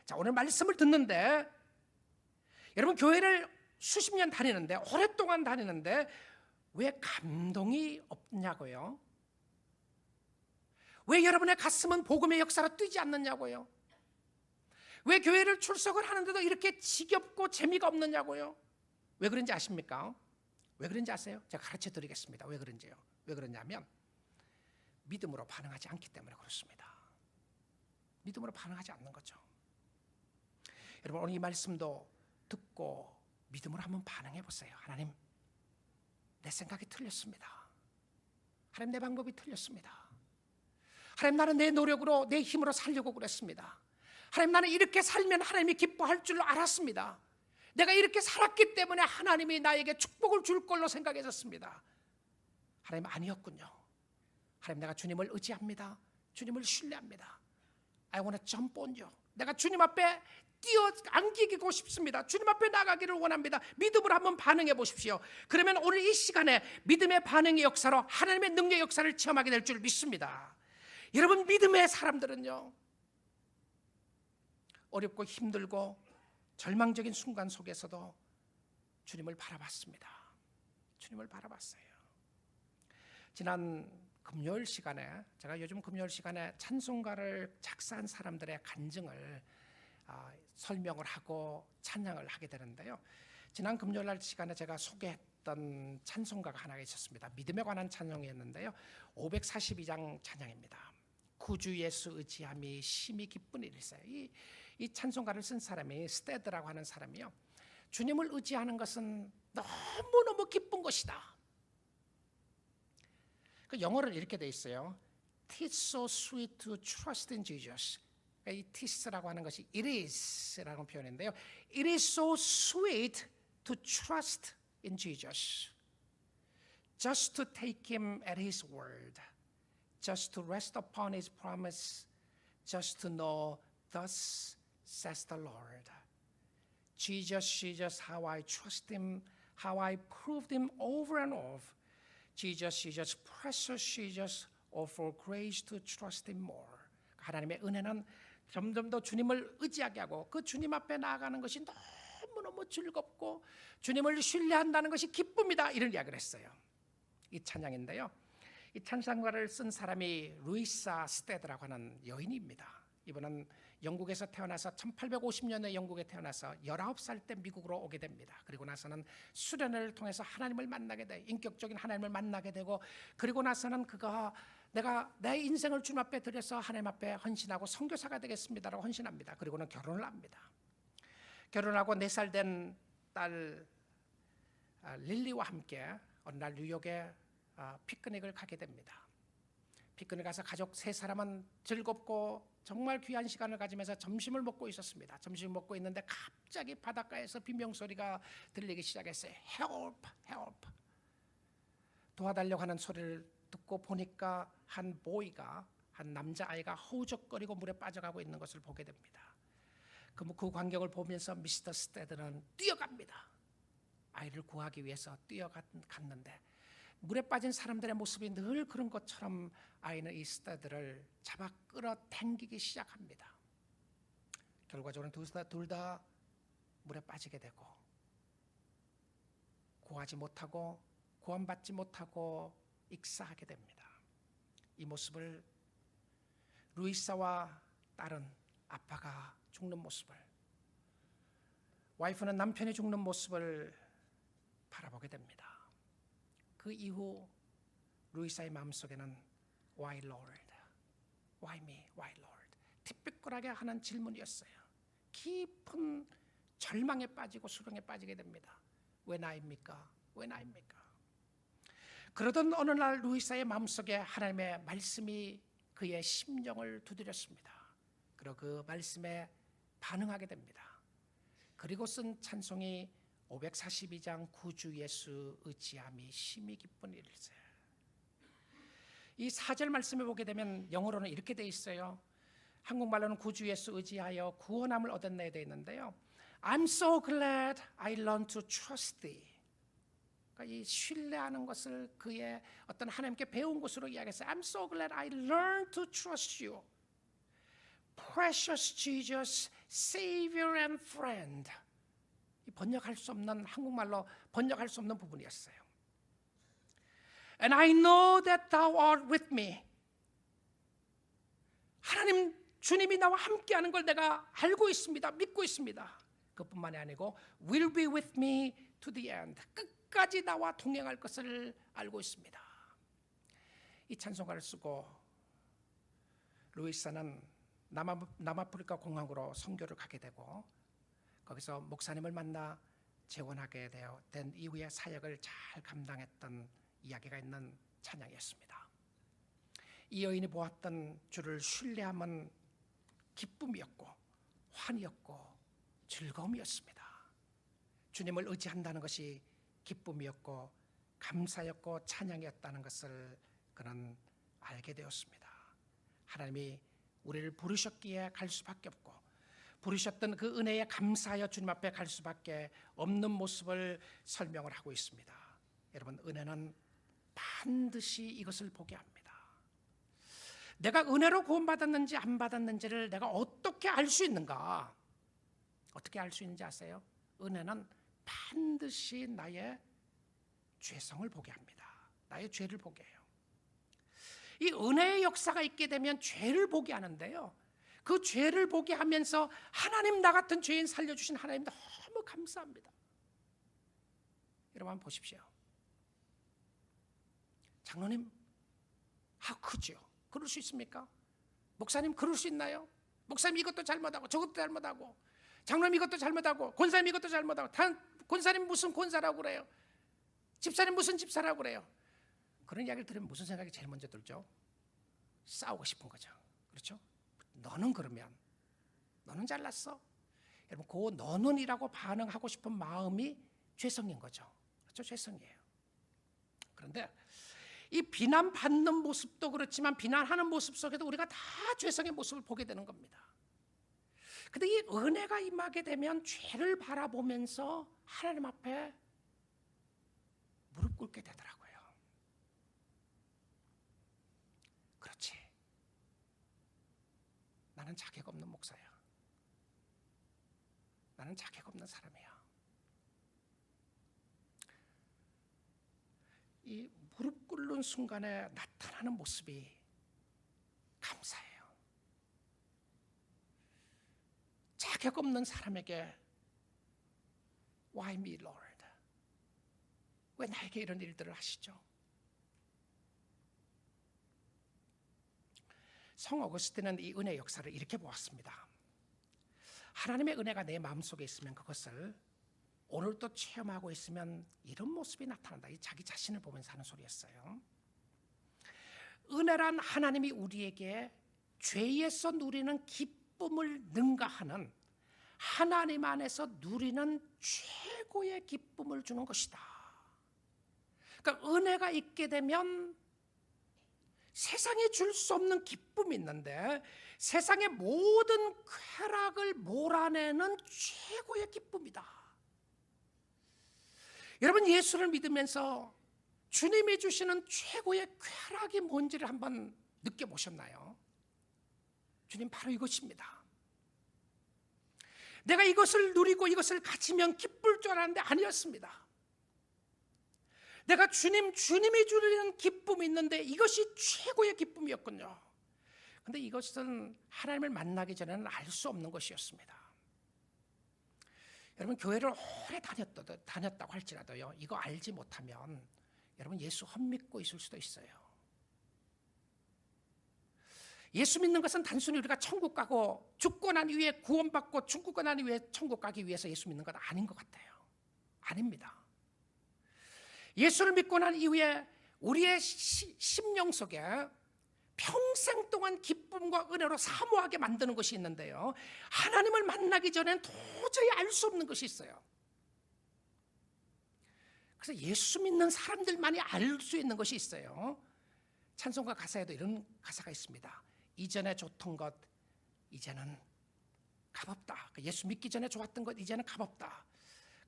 자, 오늘 말씀을 듣는데, 여러분 교회를 수십 년 다니는데, 오랫동안 다니는데 왜 감동이 없냐고요? 왜 여러분의 가슴은 복음의 역사로 뛰지 않느냐고요? 왜 교회를 출석을 하는데도 이렇게 지겹고 재미가 없느냐고요? 왜 그런지 아십니까? 왜 그런지 아세요? 제가 가르쳐 드리겠습니다. 왜 그런지요? 왜 그러냐면 믿음으로 반응하지 않기 때문에 그렇습니다. 믿음으로 반응하지 않는 거죠. 여러분, 오늘 이 말씀도 듣고 믿음으로 한번 반응해 보세요. 하나님, 내 생각이 틀렸습니다. 하나님, 내 방법이 틀렸습니다. 하나님, 나는 내 노력으로, 내 힘으로 살려고 그랬습니다. 하나님, 나는 이렇게 살면 하나님이 기뻐할 줄 알았습니다. 내가 이렇게 살았기 때문에 하나님이 나에게 축복을 줄 걸로 생각했었습니다. 하나님, 아니었군요. 하나님, 내가 주님을 의지합니다. 주님을 신뢰합니다. I want to jump on you. 내가 주님 앞에 뛰어 안기고 싶습니다. 주님 앞에 나가기를 원합니다. 믿음으로 한번 반응해 보십시오. 그러면 오늘 이 시간에 믿음의 반응의 역사로 하나님의 능력의 역사를 체험하게 될 줄 믿습니다. 여러분, 믿음의 사람들은요, 어렵고 힘들고 절망적인 순간 속에서도 주님을 바라봤습니다. 주님을 바라봤어요. 지난 금요일 시간에, 제가 요즘 금요일 시간에 찬송가를 작사한 사람들의 간증을 설명을 하고 찬양을 하게 되는데요, 지난 금요일 날 시간에 제가 소개했던 찬송가가 하나가 있었습니다. 믿음에 관한 찬양이었는데요, 542장 찬양입니다. 구주 예수 의지함이 심히 기쁜 일이세요. 이 찬송가를 쓴 사람이 스테드라고 하는 사람이요, 주님을 의지하는 것은 너무너무 기쁜 것이다. 그 영어를 이렇게 돼 있어요. is so sweet to trust in Jesus. 이 tis라고 하는 것이 it is라는 표현인데요. It is so sweet to trust in Jesus. Just to take him at his word. Just to rest upon his promise. Just to know, thus says the Lord. Jesus, Jesus, how I trust him, how I proved him over and over. Jesus, Jesus, precious Jesus, for grace to trust him more. 하나님의 은혜는 점점 더 주님을 의지하게 하고 그 주님 앞에 나아가는 것이 너무너무 즐겁고 주님을 신뢰한다는 것이 기쁨이다, 이런 이야기를 했어요. 이 찬양인데요, 이 찬송가를 쓴 사람이 루이사 스테드라고 하는 여인입니다. 이분은 영국에서 태어나서 1850년에 영국에 태어나서 19살 때 미국으로 오게 됩니다. 그리고 나서는 수련회를 통해서 하나님을 만나게 돼, 인격적인 하나님을 만나게 되고, 그리고 나서는 그가 내가 내 인생을 주님 앞에 드려서 하나님 앞에 헌신하고 선교사가 되겠습니다라고 헌신합니다. 그리고는 결혼을 합니다. 결혼하고 4살 된 딸 릴리와 함께 어느 날 뉴욕에 피크닉을 가게 됩니다. 피크닉 가서 가족 3사람은 즐겁고 정말 귀한 시간을 가지면서 점심을 먹고 있었습니다. 점심을 먹고 있는데 갑자기 바닷가에서 비명소리가 들리기 시작했어요. Help! Help! 도와달라고 하는 소리를 듣고 보니까 한 보이가, 한 남자아이가 허우적거리고 물에 빠져가고 있는 것을 보게 됩니다. 그 광경을 보면서 미스터 스테드는 뛰어갑니다. 아이를 구하기 위해서 뛰어갔는데 물에 빠진 사람들의 모습이 늘 그런 것처럼 아이는 이 스테드를 잡아 끌어당기기 시작합니다. 결과적으로 둘 다 물에 빠지게 되고 구하지 못하고 구원받지 못하고 익사하게 됩니다. 이 모습을 루이사와 딸은 아빠가 죽는 모습을, 와이프는 남편이 죽는 모습을 바라보게 됩니다. 그 이후 루이사의 마음속에는 Why Lord? Why me? Why Lord? 티끌하게 하는 질문이었어요. 깊은 절망에 빠지고 수렁에 빠지게 됩니다. 왜 나입니까? 왜 나입니까? 그러던 어느 날 루이사의 마음속에 하나님의 말씀이 그의 심령을 두드렸습니다. 그리고 그 말씀에 반응하게 됩니다. 그리고 쓴 찬송이 542장 구주 예수 의지함이 심히 기쁜 일일세. 이 4절 말씀에 보게 되면 영어로는 이렇게 돼 있어요. 한국말로는 구주 예수 의지하여 구원함을 얻었네 돼 있는데요. I'm so glad I learned to trust thee. 그러니까 이 신뢰하는 것을 그의 어떤 하나님께 배운 것으로 이야기했어요. I'm so glad I learned to trust you. Precious Jesus, Savior and Friend. 번역할 수 없는, 한국말로 번역할 수 없는 부분이었어요. And I know that thou art with me. 하나님, 주님이 나와 함께하는 걸 내가 알고 있습니다. 믿고 있습니다. 그뿐만이 아니고 will be with me to the end. 끝까지 나와 동행할 것을 알고 있습니다. 이 찬송가를 쓰고 루이사는 남아프리카 공항으로 선교를 가게 되고 거기서 목사님을 만나 재혼하게 된 이후에 사역을 잘 감당했던 이야기가 있는 찬양이었습니다. 이 여인이 보았던 주를 신뢰함은 기쁨이었고 환희였고 즐거움이었습니다. 주님을 의지한다는 것이 기쁨이었고 감사였고 찬양이었다는 것을 그는 알게 되었습니다. 하나님이 우리를 부르셨기에 갈 수밖에 없고 부르셨던 그 은혜에 감사하여 주님 앞에 갈 수밖에 없는 모습을 설명을 하고 있습니다. 여러분, 은혜는 반드시 이것을 보게 합니다. 내가 은혜로 구원받았는지 안 받았는지를 내가 어떻게 알 수 있는가? 어떻게 알 수 있는지 아세요? 은혜는 반드시 나의 죄성을 보게 합니다. 나의 죄를 보게 해요. 이 은혜의 역사가 있게 되면 죄를 보게 하는데요, 그 죄를 보게 하면서 하나님, 나 같은 죄인 살려주신 하나님 너무 감사합니다. 여러분 한번 보십시오. 장로님, 그죠? 그럴 수 있습니까? 목사님, 그럴 수 있나요? 목사님 이것도 잘못하고 저것도 잘못하고, 장로님 이것도 잘못하고, 권사님 이것도 잘못하고, 권사님 무슨 권사라고 그래요? 집사님 무슨 집사라고 그래요? 그런 이야기를 들으면 무슨 생각이 제일 먼저 들죠? 싸우고 싶은 거죠. 그렇죠? 너는 그러면 너는 잘났어. 여러분 그 너는이라고 반응하고 싶은 마음이 죄성인 거죠. 그렇죠? 죄성이에요. 그런데 이 비난받는 모습도 그렇지만 비난하는 모습 속에도 우리가 다 죄성의 모습을 보게 되는 겁니다. 근데 이 은혜가 임하게 되면 죄를 바라보면서 하나님 앞에 무릎 꿇게 되더라고요. 그렇지. 나는 자격 없는 목사야. 나는 자격 없는 사람이야. 이 무릎 꿇는 순간에 나타나는 모습이 감사해요. 자격 없는 사람에게 Why me, Lord? 왜 나에게 이런 일들을 하시죠? 성 어거스틴은 이 은혜 역사를 이렇게 보았습니다. 하나님의 은혜가 내 마음속에 있으면 그것을 오늘도 체험하고 있으면 이런 모습이 나타난다. 자기 자신을 보면서 하는 소리였어요. 은혜란 하나님이 우리에게 죄에서 누리는 기쁨을 능가하는 하나님 안에서 누리는 최고의 기쁨을 주는 것이다. 그러니까 은혜가 있게 되면 세상에 줄 수 없는 기쁨이 있는데 세상의 모든 쾌락을 몰아내는 최고의 기쁨이다. 여러분 예수를 믿으면서 주님이 주시는 최고의 쾌락이 뭔지를 한번 느껴보셨나요? 주님 바로 이것입니다. 내가 이것을 누리고 이것을 가지면 기쁠 줄 알았는데 아니었습니다. 내가 주님이 주는 기쁨이 있는데 이것이 최고의 기쁨이었군요. 그런데 이것은 하나님을 만나기 전에는 알 수 없는 것이었습니다. 여러분 교회를 오래 다녔다고 할지라도요, 이거 알지 못하면 여러분 예수 헛믿고 있을 수도 있어요. 예수 믿는 것은 단순히 우리가 천국 가고 죽고 난 이후에 구원받고 죽고 난 이후에 천국 가기 위해서 예수 믿는 것 아닌 것 같아요. 아닙니다. 예수를 믿고 난 이후에 우리의 심령 속에 평생 동안 기쁨과 은혜로 사모하게 만드는 것이 있는데요, 하나님을 만나기 전에는 도저히 알 수 없는 것이 있어요. 그래서 예수 믿는 사람들만이 알 수 있는 것이 있어요. 찬송가 가사에도 이런 가사가 있습니다. 이전에 좋던 것 이제는 값없다. 예수 믿기 전에 좋았던 것 이제는 값없다.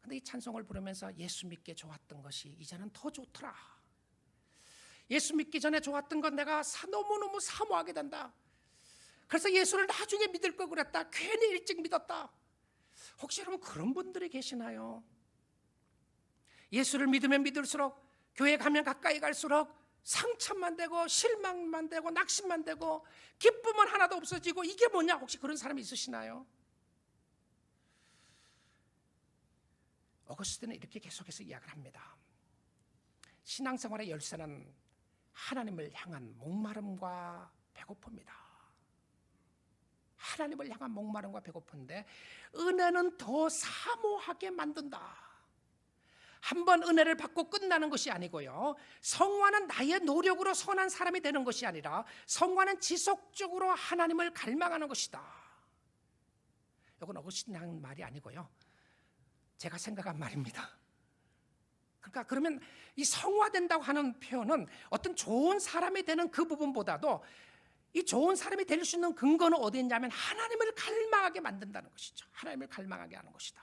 근데 이 찬송을 부르면서 예수 믿게 좋았던 것이 이제는 더 좋더라. 예수 믿기 전에 좋았던 건 내가 너무너무 사모하게 된다. 그래서 예수를 나중에 믿을 걸 그랬다. 괜히 일찍 믿었다. 혹시 여러분 그런 분들이 계시나요? 예수를 믿으면 믿을수록, 교회 가면 가까이 갈수록 상처만 되고 실망만 되고 낙심만 되고 기쁨은 하나도 없어지고, 이게 뭐냐? 혹시 그런 사람이 있으시나요? 어거스틴은 이렇게 계속해서 이야기를 합니다. 신앙생활의 열쇠는 하나님을 향한 목마름과 배고픔이다. 하나님을 향한 목마름과 배고픈데 은혜는 더 사모하게 만든다. 한번 은혜를 받고 끝나는 것이 아니고요, 성화는 나의 노력으로 선한 사람이 되는 것이 아니라 성화는 지속적으로 하나님을 갈망하는 것이다. 이건 어거스틴이 한 말이 아니고요, 제가 생각한 말입니다. 그러니까 그러면 이 성화된다고 하는 표현은 어떤 좋은 사람이 되는 그 부분보다도 이 좋은 사람이 될 수 있는 근거는 어디에 있냐면 하나님을 갈망하게 만든다는 것이죠. 하나님을 갈망하게 하는 것이다.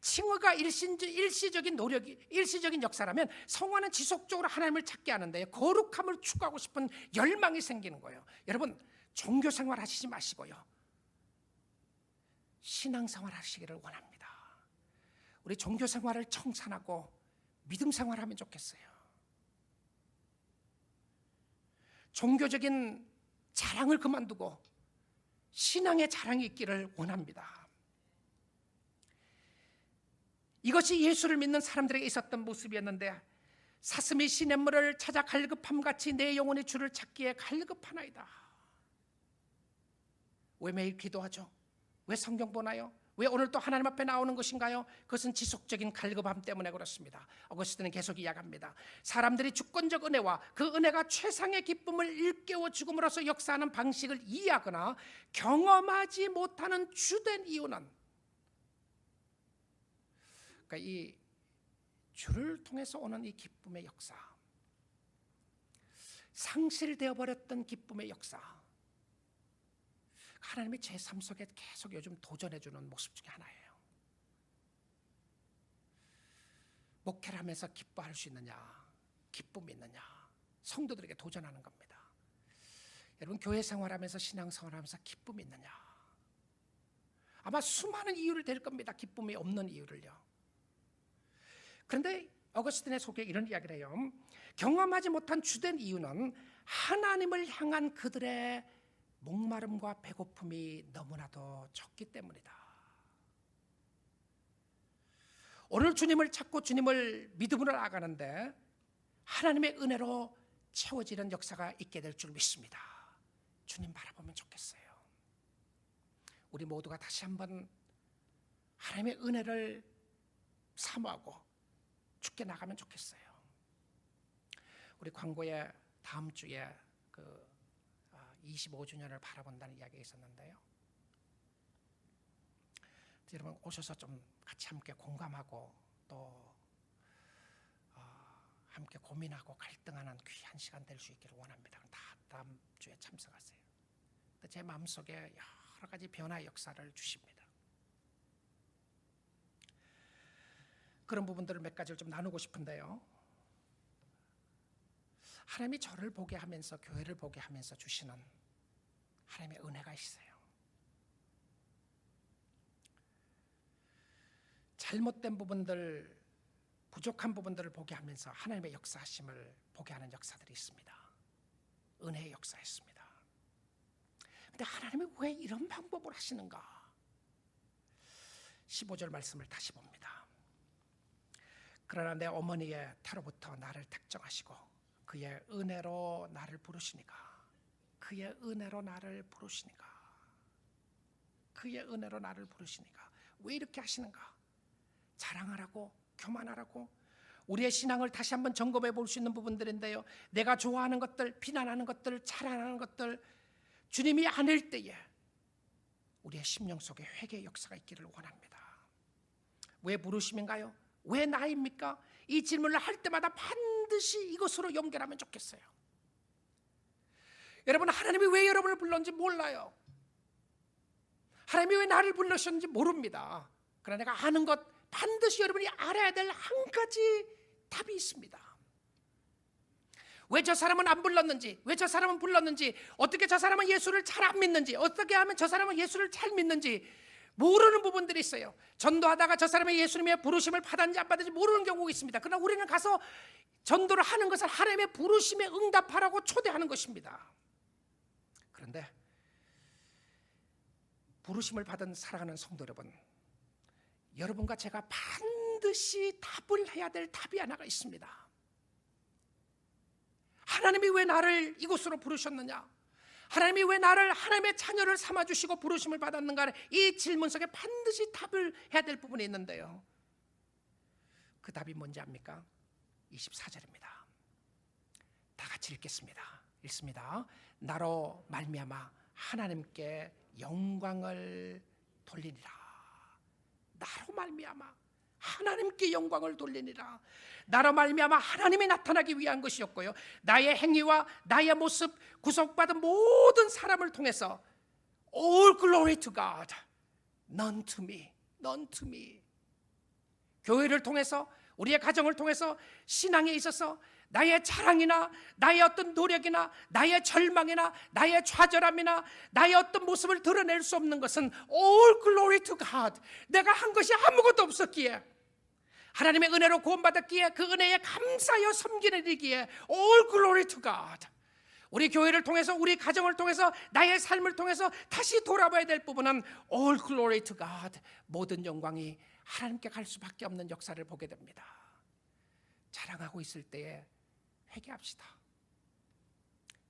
칭의가 일시적인 노력이, 일시적인 역사라면 성화는 지속적으로 하나님을 찾게 하는데 거룩함을 추구하고 싶은 열망이 생기는 거예요. 여러분 종교생활 하시지 마시고요, 신앙생활 하시기를 원합니다. 우리 종교생활을 청산하고 믿음생활 하면 좋겠어요. 종교적인 자랑을 그만두고 신앙의 자랑이 있기를 원합니다. 이것이 예수를 믿는 사람들에게 있었던 모습이었는데, 사슴이 시냇물을 찾아 갈급함같이 내 영혼이 주를 찾기에 갈급하나이다. 왜 매일 기도하죠? 왜 성경 보나요? 왜 오늘 또 하나님 앞에 나오는 것인가요? 그것은 지속적인 갈급함 때문에 그렇습니다. 어거스틴은 계속 이야기합니다. 사람들이 주권적 은혜와 그 은혜가 최상의 기쁨을 일깨워 죽음으로써 역사하는 방식을 이해하거나 경험하지 못하는 주된 이유는, 그러니까 이 주를 통해서 오는 이 기쁨의 역사, 상실되어 버렸던 기쁨의 역사, 하나님의 제 삶 속에 계속 요즘 도전해주는 모습 중에 하나예요. 목회를 하면서 기뻐할 수 있느냐, 기쁨이 있느냐, 성도들에게 도전하는 겁니다. 여러분, 교회 생활하면서 신앙생활하면서 기쁨이 있느냐, 아마 수많은 이유를 댈 겁니다. 기쁨이 없는 이유를요. 그런데 어거스틴의 속에 이런 이야기를 해요. 경험하지 못한 주된 이유는 하나님을 향한 그들의 목마름과 배고픔이 너무나도 적기 때문이다. 오늘 주님을 찾고 주님을 믿음으로 나아가는데 하나님의 은혜로 채워지는 역사가 있게 될 줄 믿습니다. 주님 바라보면 좋겠어요. 우리 모두가 다시 한번 하나님의 은혜를 사모하고 죽게 나가면 좋겠어요. 우리 광고에 다음 주에 25주년을 바라본다는 이야기가 있었는데요. 여러분 오셔서 좀 같이 함께 공감하고 또 함께 고민하고 갈등하는 귀한 시간 될 수 있기를 원합니다. 다 다음 주에 참석하세요. 제 마음속에 여러 가지 변화의 역사를 주십니다. 그런 부분들을 몇 가지를 좀 나누고 싶은데요. 하나님이 저를 보게 하면서 교회를 보게 하면서 주시는 하나님의 은혜가 있어요. 잘못된 부분들, 부족한 부분들을 보게 하면서 하나님의 역사하심을 보게 하는 역사들이 있습니다. 은혜의 역사였습니다. 그런데 하나님이 왜 이런 방법을 하시는가? 15절 말씀을 다시 봅니다. 그러나 내 어머니의 태로부터 나를 택정하시고 그의 은혜로 나를 부르시니까, 그의 은혜로 나를 부르시니까, 그의 은혜로 나를 부르시니까. 왜 이렇게 하시는가? 자랑하라고, 교만하라고, 우리의 신앙을 다시 한번 점검해 볼 수 있는 부분들인데요. 내가 좋아하는 것들, 비난하는 것들, 자랑하는 것들, 주님이 아닐 때에 우리의 심령 속에 회개의 역사가 있기를 원합니다. 왜 부르심인가요? 왜 나입니까? 이 질문을 할 때마다 반드시 이것으로 연결하면 좋겠어요. 여러분, 하나님이 왜 여러분을 불렀는지 몰라요. 하나님이 왜 나를 불러셨는지 모릅니다. 그러나 내가 아는 것, 반드시 여러분이 알아야 될 한 가지 답이 있습니다. 왜 저 사람은 안 불렀는지, 왜 저 사람은 불렀는지, 어떻게 저 사람은 예수를 잘 안 믿는지, 어떻게 하면 저 사람은 예수를 잘 믿는지 모르는 부분들이 있어요. 전도하다가 저 사람의 예수님의 부르심을 받았는지 안 받았는지 모르는 경우가 있습니다. 그러나 우리는 가서 전도를 하는 것은 하나님의 부르심에 응답하라고 초대하는 것입니다. 그런데 부르심을 받은 사랑하는 성도 여러분, 여러분과 제가 반드시 답을 해야 될 답이 하나가 있습니다. 하나님이 왜 나를 이곳으로 부르셨느냐? 하나님이 왜 나를 하나님의 자녀를 삼아주시고 부르심을 받았는가? 이 질문 속에 반드시 답을 해야 될 부분이 있는데요. 그 답이 뭔지 압니까? 24절입니다. 다 같이 읽겠습니다. 읽습니다. 나로 말미암아 하나님께 영광을 돌리니라. 나로 말미암아 하나님께 영광을 돌리니라. 나로 말미암아 하나님이 나타나기 위한 것이었고요, 나의 행위와 나의 모습, 구속받은 모든 사람을 통해서 All glory to God, none to me, none to me. 교회를 통해서, 우리의 가정을 통해서, 신앙에 있어서 나의 자랑이나 나의 어떤 노력이나 나의 절망이나 나의 좌절함이나 나의 어떤 모습을 드러낼 수 없는 것은 All glory to God. 내가 한 것이 아무것도 없었기에, 하나님의 은혜로 구원받았기에, 그 은혜에 감사하여 섬기는 일이기에 All glory to God. 우리 교회를 통해서, 우리 가정을 통해서, 나의 삶을 통해서 다시 돌아봐야 될 부분은 All glory to God. 모든 영광이 하나님께 갈 수밖에 없는 역사를 보게 됩니다. 자랑하고 있을 때에 회개합시다.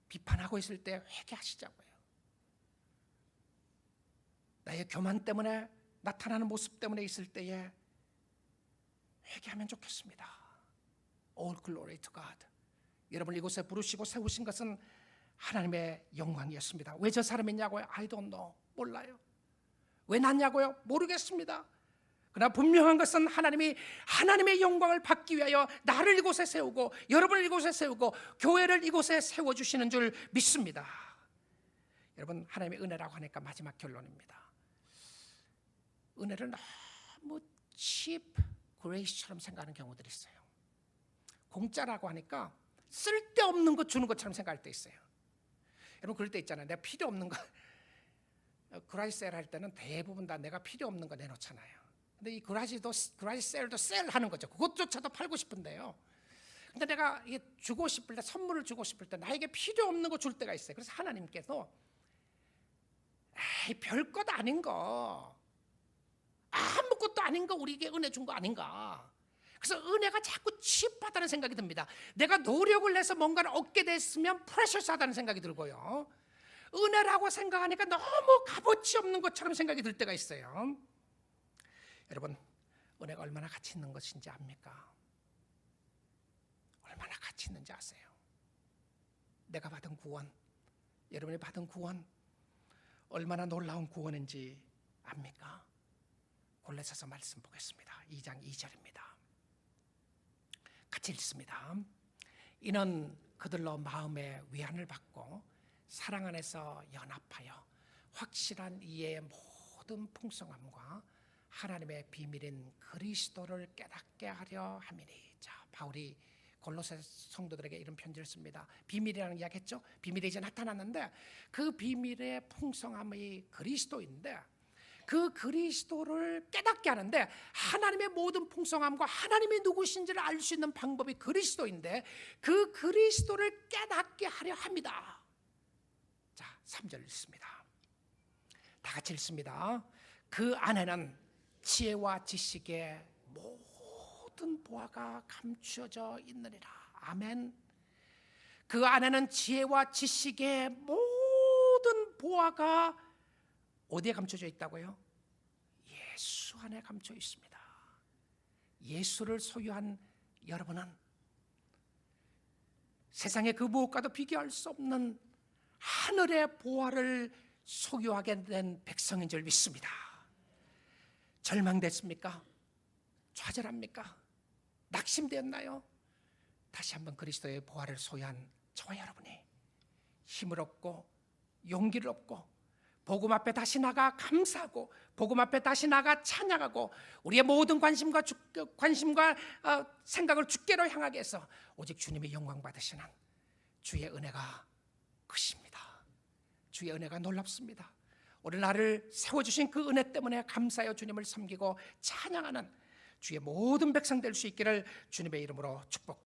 비판하고 있을 때 회개하시자고요. 나의 교만 때문에 나타나는 모습 때문에 있을 때에 회개하면 좋겠습니다. All glory to God. 여러분 이곳에 부르시고 세우신 것은 하나님의 영광이었습니다. 왜 저 사람이냐고요? I don't know. 몰라요. 왜 났냐고요? 모르겠습니다. 그러나 분명한 것은 하나님의 영광을 받기 위하여 나를 이곳에 세우고 여러분을 이곳에 세우고 교회를 이곳에 세워주시는 줄 믿습니다. 여러분 하나님의 은혜라고 하니까 마지막 결론입니다. 은혜를 너무 cheap grace처럼 생각하는 경우들이 있어요. 공짜라고 하니까 쓸데없는 거 주는 것처럼 생각할 때 있어요. 여러분 그럴 때 있잖아요. 내가 필요 없는 거 그라지 세일 할 때는 대부분 다 내가 필요 없는 거 내놓잖아요. 근데 이 그라지 세일도 세일하는 거죠. 그것조차도 팔고 싶은데요. 근데 내가 이게 주고 싶을 때, 선물을 주고 싶을 때 나에게 필요 없는 거 줄 때가 있어요. 그래서 하나님께서 별것 아닌 거, 아무것도 아닌 거 우리에게 은혜 준 거 아닌가. 그래서 은혜가 자꾸 칩하다는 생각이 듭니다. 내가 노력을 해서 뭔가를 얻게 됐으면 프레셔스하다는 생각이 들고요. 은혜라고 생각하니까 너무 값어치 없는 것처럼 생각이 들 때가 있어요. 여러분 은혜가 얼마나 가치 있는 것인지 압니까? 얼마나 가치 있는지 아세요? 내가 받은 구원, 여러분이 받은 구원 얼마나 놀라운 구원인지 압니까? 골로새서 말씀 보겠습니다. 2장 2절입니다. 같이 읽습니다. 이는 그들로 마음의 위안을 받고 사랑 안에서 연합하여 확실한 이해의 모든 풍성함과 하나님의 비밀인 그리스도를 깨닫게 하려 함이니. 자, 바울이 골로새 성도들에게 이런 편지를 씁니다. 비밀이라는 이야기 했죠. 비밀이 이제 나타났는데 그 비밀의 풍성함이 그리스도인데 그 그리스도를 깨닫게 하는데 하나님의 모든 풍성함과 하나님이 누구신지를 알 수 있는 방법이 그리스도인데 그 그리스도를 깨닫게 하려 합니다. 자, 3절 읽습니다. 다 같이 읽습니다. 그 안에는 지혜와 지식의 모든 보화가 감추어져 있느니라. 아멘. 그 안에는 지혜와 지식의 모든 보화가 어디에 감춰져 있다고요? 예수 안에 감춰 있습니다. 예수를 소유한 여러분은 세상의 그 무엇과도 비교할 수 없는 하늘의 보화를 소유하게 된 백성인 줄 믿습니다. 절망됐습니까? 좌절합니까? 낙심되었나요? 다시 한번 그리스도의 보화를 소유한 저와 여러분이 힘을 얻고 용기를 얻고 복음 앞에 다시 나가 감사하고 복음 앞에 다시 나가 찬양하고 우리의 모든 관심과 생각을 주께로 향하게 해서 오직 주님의 영광 받으시는 주의 은혜가 크십니다. 주의 은혜가 놀랍습니다. 오늘 나를 세워주신 그 은혜 때문에 감사하여 주님을 섬기고 찬양하는 주의 모든 백성 될 수 있기를 주님의 이름으로 축복합니다.